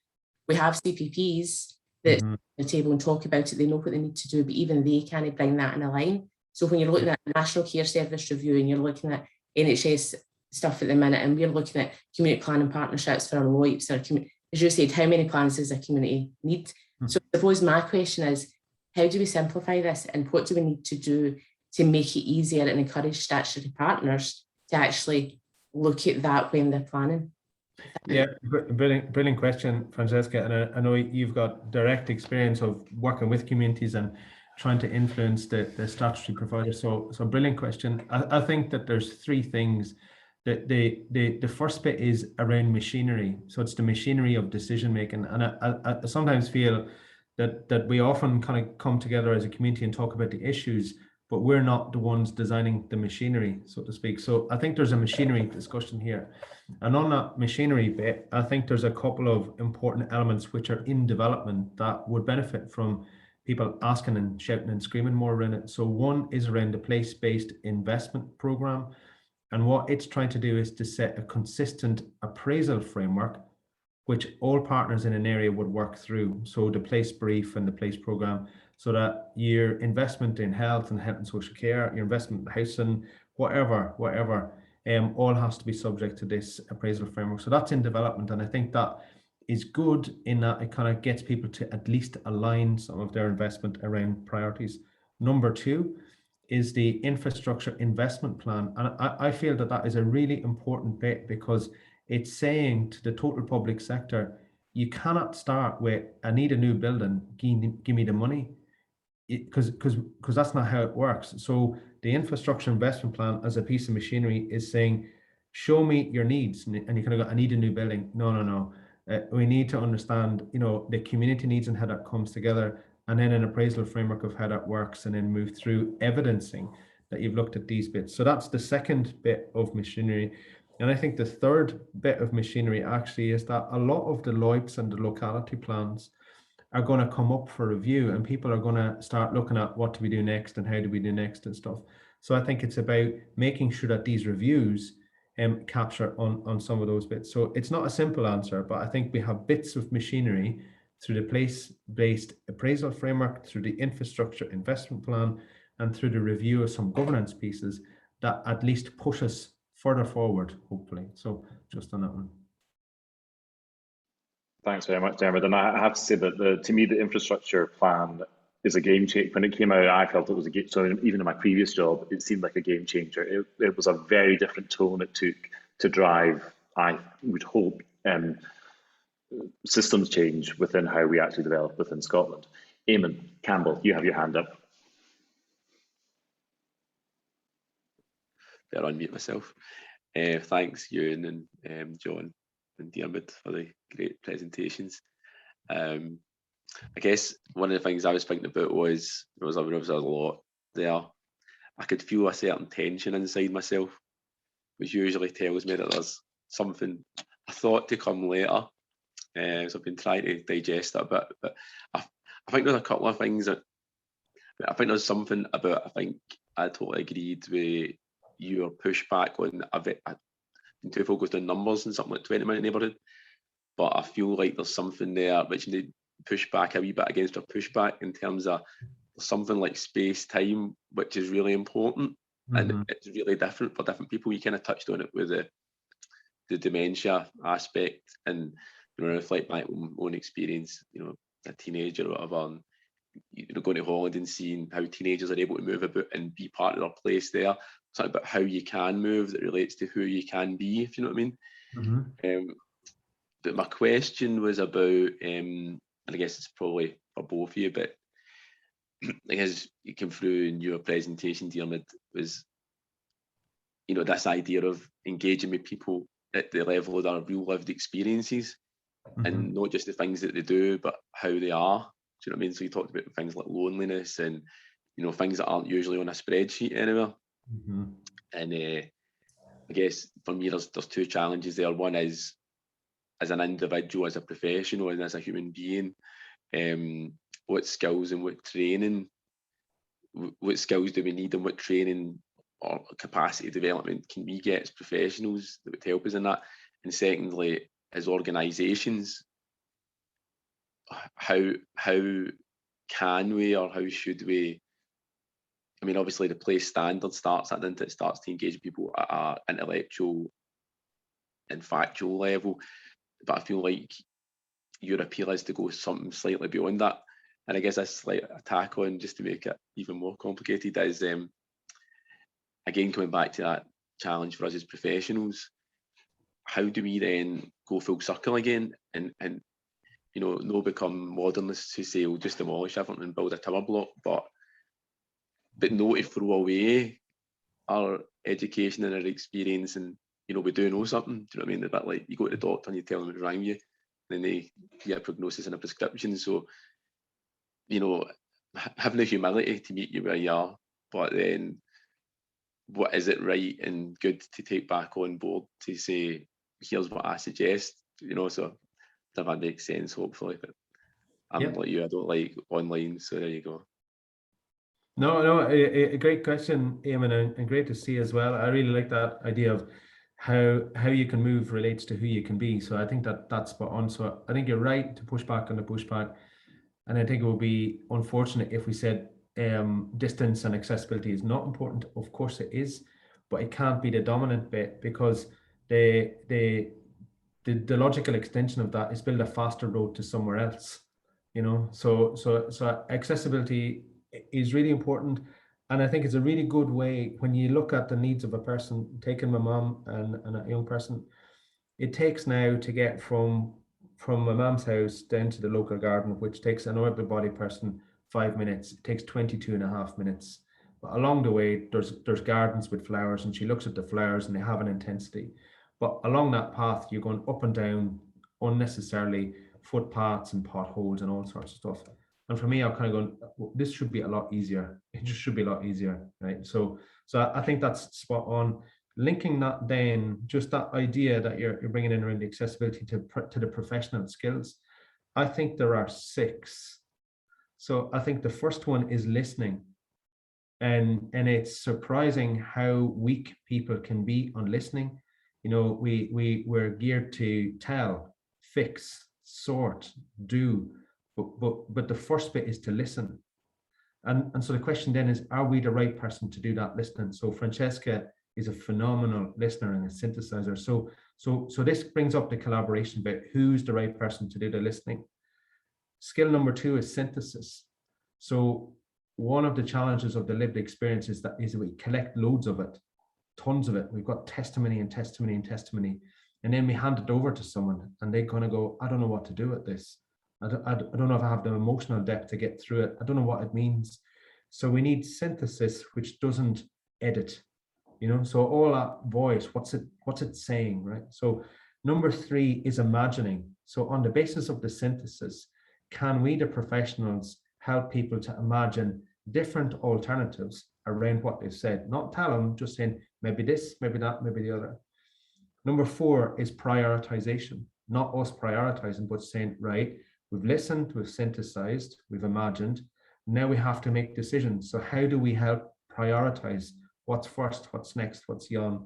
We have CPPs that sit at the table and talk about it, they know what they need to do, but even they can't bring that in a line. So when you're looking at the National Care Service Review and you're looking at NHS stuff at the minute, and we're looking at community planning partnerships for our LOIPs, as you said, how many plans does a community need? So I suppose my question is, how do we simplify this, and what do we need to do to make it easier and encourage statutory partners to actually look at that when they're planning? Yeah, brilliant question, Francesca. And I know you've got direct experience of working with communities and trying to influence the statutory provider. So brilliant question. I think that there's three things. The first bit is around machinery. So it's the machinery of decision making. And I sometimes feel that we often kind of come together as a community and talk about the issues, but we're not the ones designing the machinery, so to speak. So I think there's a machinery discussion here. And on that machinery bit, I think there's a couple of important elements which are in development that would benefit from people asking and shouting and screaming more around it. So one is around the place-based investment program. And what it's trying to do is to set a consistent appraisal framework, which all partners in an area would work through. So the place brief and the place program, so that your investment in health and social care, your investment in housing, whatever, all has to be subject to this appraisal framework. So that's in development. And I think that is good in that it kind of gets people to at least align some of their investment around priorities. Number two is the infrastructure investment plan. And I feel that is a really important bit, because it's saying to the total public sector, you cannot start with, I need a new building, give me the money, because that's not how it works. So the infrastructure investment plan as a piece of machinery is saying, show me your needs. And you kind of go, I need a new building. No. We need to understand, the community needs and how that comes together, and then an appraisal framework of how that works, and then move through evidencing that you've looked at these bits. So that's the second bit of machinery. And I think the third bit of machinery actually is that a lot of the LOIPs and the locality plans are going to come up for review, and people are going to start looking at what do we do next and how do we do next and stuff. So I think it's about making sure that these reviews capture on some of those bits. So it's not a simple answer, but I think we have bits of machinery through the place-based appraisal framework, through the infrastructure investment plan, and through the review of some governance pieces that at least push us further forward, hopefully. So just on that one. Thanks very much, Dermot. And I have to say that to me, the infrastructure plan is a game changer. When it came out, I felt it was a game. So even in my previous job, it seemed like a game changer. It was a very different tone it took to drive, I would hope, systems change within how we actually develop within Scotland. Eamon Campbell, you have your hand up. Better unmute myself. Thanks, Ewan and John and Dermot for the great presentations. I guess one of the things I was thinking about was there was a lot there. I could feel a certain tension inside myself, which usually tells me that there's something, a thought to come later. So I've been trying to digest it a bit, but I think there's a couple of things that I think there's something about. I think I totally agreed with your pushback on. I've been too focused on numbers and something like 20-minute neighbourhood, but I feel like there's something there which you need to push back a wee bit against a pushback in terms of something like space time, which is really important, and it's really different for different people. You kind of touched on it with the dementia aspect, and you know, reflect my own experience, you know, a teenager or whatever, and you know, going to Holland and seeing how teenagers are able to move about and be part of their place there. It's not about how you can move that relates to who you can be, if you know what I mean. But my question was about, and I guess it's probably for both of you, but I guess you came through in your presentation, Dermot, was, you know, this idea of engaging with people at the level of their real lived experiences, and not just the things that they do, but how they are. Do you know what I mean? So you talked about things like loneliness and, you know, things that aren't usually on a spreadsheet anywhere. And I guess for me, there's two challenges there. One is, as an individual, as a professional, and as a human being, what skills and what training, what skills do we need, and what training or capacity development can we get as professionals that would help us in that? And secondly, as organisations, how can we, or how should we? I mean, obviously the place standard starts at, it starts to engage people at an intellectual and factual level, but I feel like your appeal is to go something slightly beyond that. And I guess a slight attack on, just to make it even more complicated, is again coming back to that challenge for us as professionals. How do we then go full circle again and you know, not become modernists who say we'll just demolish everything and build a tower block, but not to throw away our education and our experience, and you know, we do know something. Do you know what I mean? A bit like you go to the doctor and you tell them it's wrong with you, and then they get a prognosis and a prescription. So, you know, having the humility to meet you where you are, but then what is it right and good to take back on board to say, here's what I suggest, you know, so if that makes sense, hopefully. But I'm like you, I don't like online, so there you go. No, a great question, Eamon, and great to see as well. I really like that idea of how you can move relates to who you can be. So I think that's spot on. So I think you're right to push back on the pushback. And I think it would be unfortunate if we said distance and accessibility is not important. Of course it is, but it can't be the dominant bit, because the logical extension of that is build a faster road to somewhere else. You know, so accessibility is really important. And I think it's a really good way, when you look at the needs of a person, taking my mom and a young person, it takes now to get from my mom's house down to the local garden, which takes an able-bodied person 5 minutes. It takes 22.5 minutes. But along the way, there's gardens with flowers, and she looks at the flowers and they have an intensity. But along that path, you're going up and down unnecessarily, footpaths and potholes and all sorts of stuff. And for me, I'm kind of going, well, this should be a lot easier. It just should be a lot easier, right? So I think that's spot on. Linking that then, just that idea that you're bringing in around the accessibility to the professional skills, I think there are 6. So I think the first one is listening. And it's surprising how weak people can be on listening. You know, we're geared to tell, fix, sort, do, but the first bit is to listen. And so the question then is, are we the right person to do that listening? So Francesca is a phenomenal listener and a synthesizer. So this brings up the collaboration bit. Who's the right person to do the listening? Skill number 2 is synthesis. So one of the challenges of the lived experience is that we collect loads of it, tons of it. We've got testimony and testimony and testimony. And then we hand it over to someone and they're going to go, I don't know what to do with this. I don't know if I have the emotional depth to get through it. I don't know what it means. So we need synthesis, which doesn't edit, so all that voice, what's it saying, right? So number 3 is imagining. So on the basis of the synthesis, can we, the professionals, help people to imagine different alternatives around what they've said? Not tell them, just saying maybe this, maybe that, maybe the other. Number 4 is prioritization, not us prioritizing, but saying, right, we've listened, we've synthesized, we've imagined. Now we have to make decisions. So how do we help prioritize what's first, what's next, what's beyond?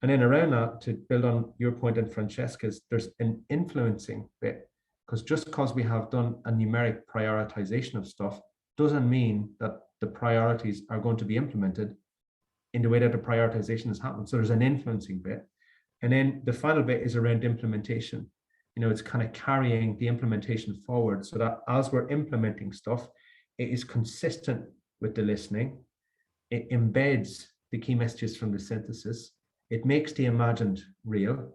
And then around that, to build on your point and Francesca's, there's an influencing bit, because just because we have done a numeric prioritization of stuff doesn't mean that the priorities are going to be implemented in the way that the prioritization is happening. So there's an influencing bit. And then the final bit is around implementation. It's kind of carrying the implementation forward so that as we're implementing stuff, it is consistent with the listening. It embeds the key messages from the synthesis. It makes the imagined real.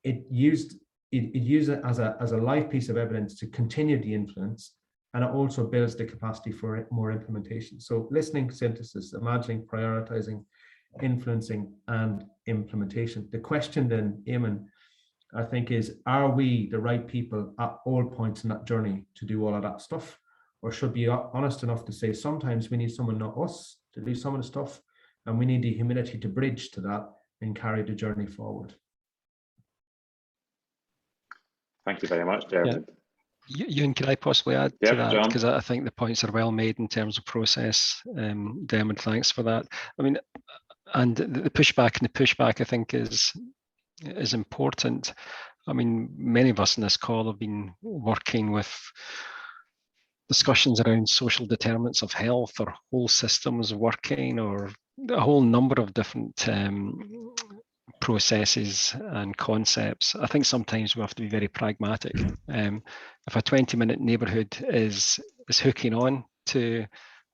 It used it as a live piece of evidence to continue the influence, and it also builds the capacity for more implementation. So listening, synthesis, imagining, prioritizing, influencing, and implementation. The question then, Eamon, I think is, are we the right people at all points in that journey to do all of that stuff? Or should be honest enough to say, sometimes we need someone, not us, to do some of the stuff, and we need the humility to bridge to that and carry the journey forward. Thank you very much, Dermot. Yeah. Ewan, could I possibly add to that? Because I think the points are well made in terms of process. Dermot, thanks for that. I mean, and the pushback I think is important. I mean, many of us in this call have been working with discussions around social determinants of health or whole systems working, or a whole number of different processes and concepts. I think sometimes we have to be very pragmatic. If a 20-minute neighbourhood is hooking on to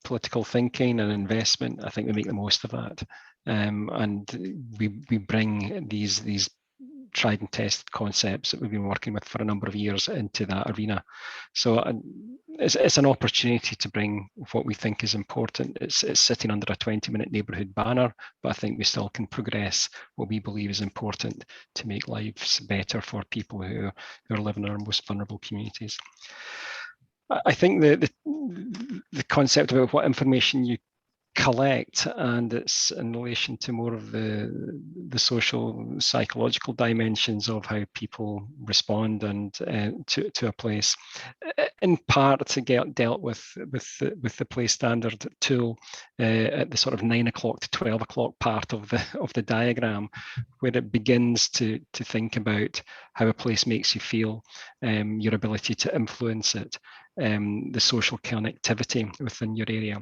political thinking and investment, I think we make the most of that. And we bring these tried and tested concepts that we've been working with for a number of years into that arena. So it's an opportunity to bring what we think is important. It's sitting under a 20-minute neighbourhood banner, but I think we still can progress what we believe is important to make lives better for people who are living in our most vulnerable communities. I think the concept about what information you collect, and it's in relation to more of the social psychological dimensions of how people respond and to a place, in part to get dealt with the place standard tool at the sort of 9 o'clock to 12 o'clock part of the diagram, where it begins to think about how a place makes you feel, your ability to influence it, the social connectivity within your area.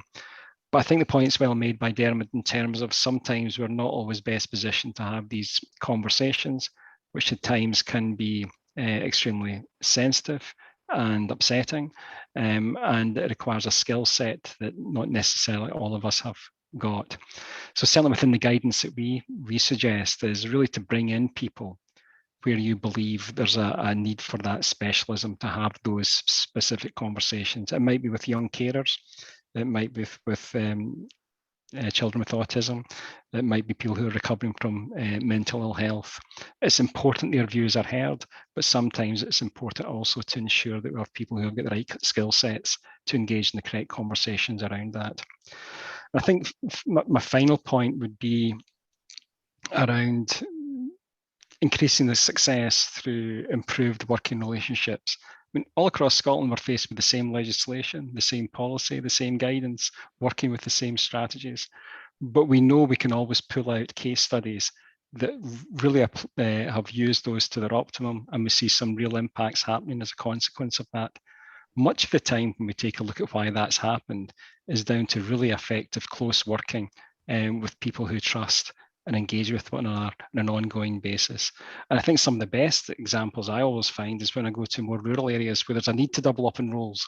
But I think the point's well made by Dermot in terms of sometimes we're not always best positioned to have these conversations, which at times can be extremely sensitive and upsetting, and it requires a skill set that not necessarily all of us have got. So certainly within the guidance that we suggest is really to bring in people where you believe there's a need for that specialism to have those specific conversations. It might be with young carers, it might be with children with autism, it might be people who are recovering from mental ill health. It's important their views are heard, but sometimes it's important also to ensure that we have people who have got the right skill sets to engage in the correct conversations around that. I think my final point would be around increasing the success through improved working relationships. I mean, all across Scotland, we're faced with the same legislation, the same policy, the same guidance, working with the same strategies. But we know we can always pull out case studies that really have used those to their optimum, and we see some real impacts happening as a consequence of that. much of the time when we take a look at why that's happened is down to really effective close working with people who trust and engage with one another on an ongoing basis. And I think some of the best examples I always find is when I go to more rural areas where there's a need to double up in roles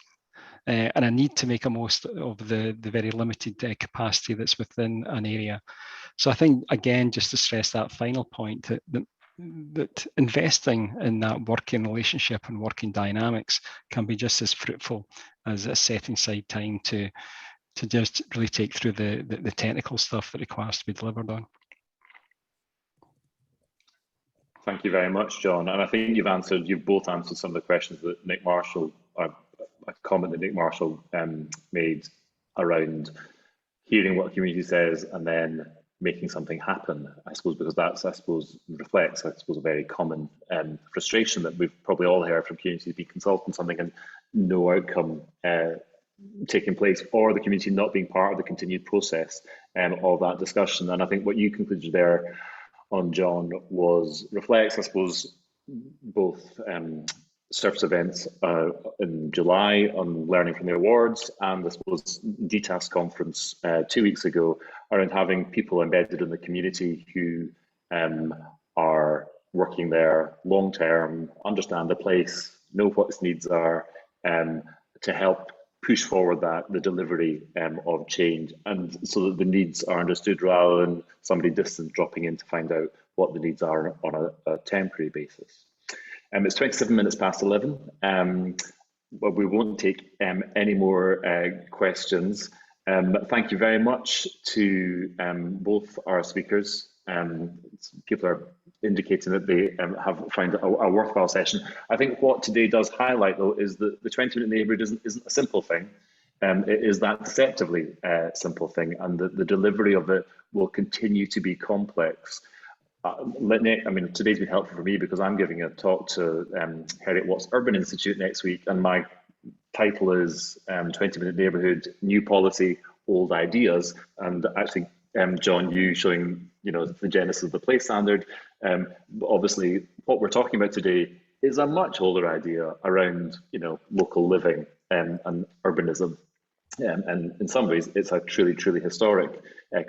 and a need to make a most of the very limited capacity that's within an area. So I think, again, just to stress that final point, that investing in that working relationship and working dynamics can be just as fruitful as setting aside time to just really take through the technical stuff that requires to be delivered on. Thank you very much, John. And I think you've both answered some of the questions that Nick Marshall, a comment that Nick Marshall made around hearing what the community says and then making something happen, I suppose, because that's, reflects, a very common frustration that we've probably all heard from communities being consulted on something and no outcome taking place, or the community not being part of the continued process of that discussion. And I think what you concluded there on, John, reflects, I suppose, both surface events in July on learning from the awards, and I suppose DTAS conference 2 weeks ago around having people embedded in the community who are working there long term, understand the place, know what its needs are, to help push forward the delivery of change, and so that the needs are understood rather than somebody distant dropping in to find out what the needs are on a temporary basis. It's 27 minutes past 11, but we won't take any more questions. Thank you very much to both our speakers. People are indicating that they have found a worthwhile session. I think what today does highlight, though, is that the 20-minute neighbourhood isn't a simple thing. It is that deceptively simple thing, and the delivery of it will continue to be complex. Today's been helpful for me because I'm giving a talk to Harriet Watts Urban Institute next week, and my title is 20-minute neighbourhood, new policy, old ideas. And actually, John, you showing the genesis of the place standard. Obviously, what we're talking about today is a much older idea around local living and urbanism. And in some ways, it's a truly historic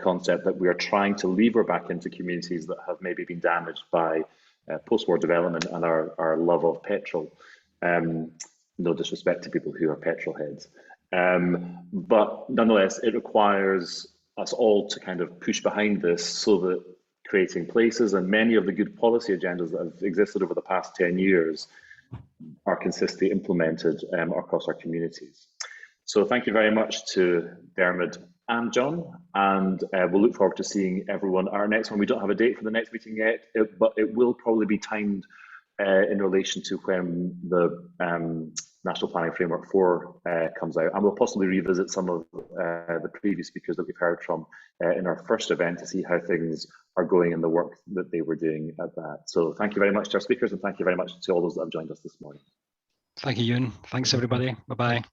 concept that we are trying to lever back into communities that have maybe been damaged by post-war development and our love of petrol. No disrespect to people who are petrol heads. But nonetheless, it requires us all to kind of push behind this so that creating places and many of the good policy agendas that have existed over the past 10 years are consistently implemented across our communities. So thank you very much to Dermot and John, and we'll look forward to seeing everyone. Our next one, we don't have a date for the next meeting yet, but it will probably be timed in relation to when the National Planning Framework 4 comes out, and we'll possibly revisit some of the previous speakers that we've heard from in our first event to see how things are going in the work that they were doing at that. So thank you very much to our speakers, and thank you very much to all those that have joined us this morning. Thank you, Ewan. Thanks, everybody. Bye-bye.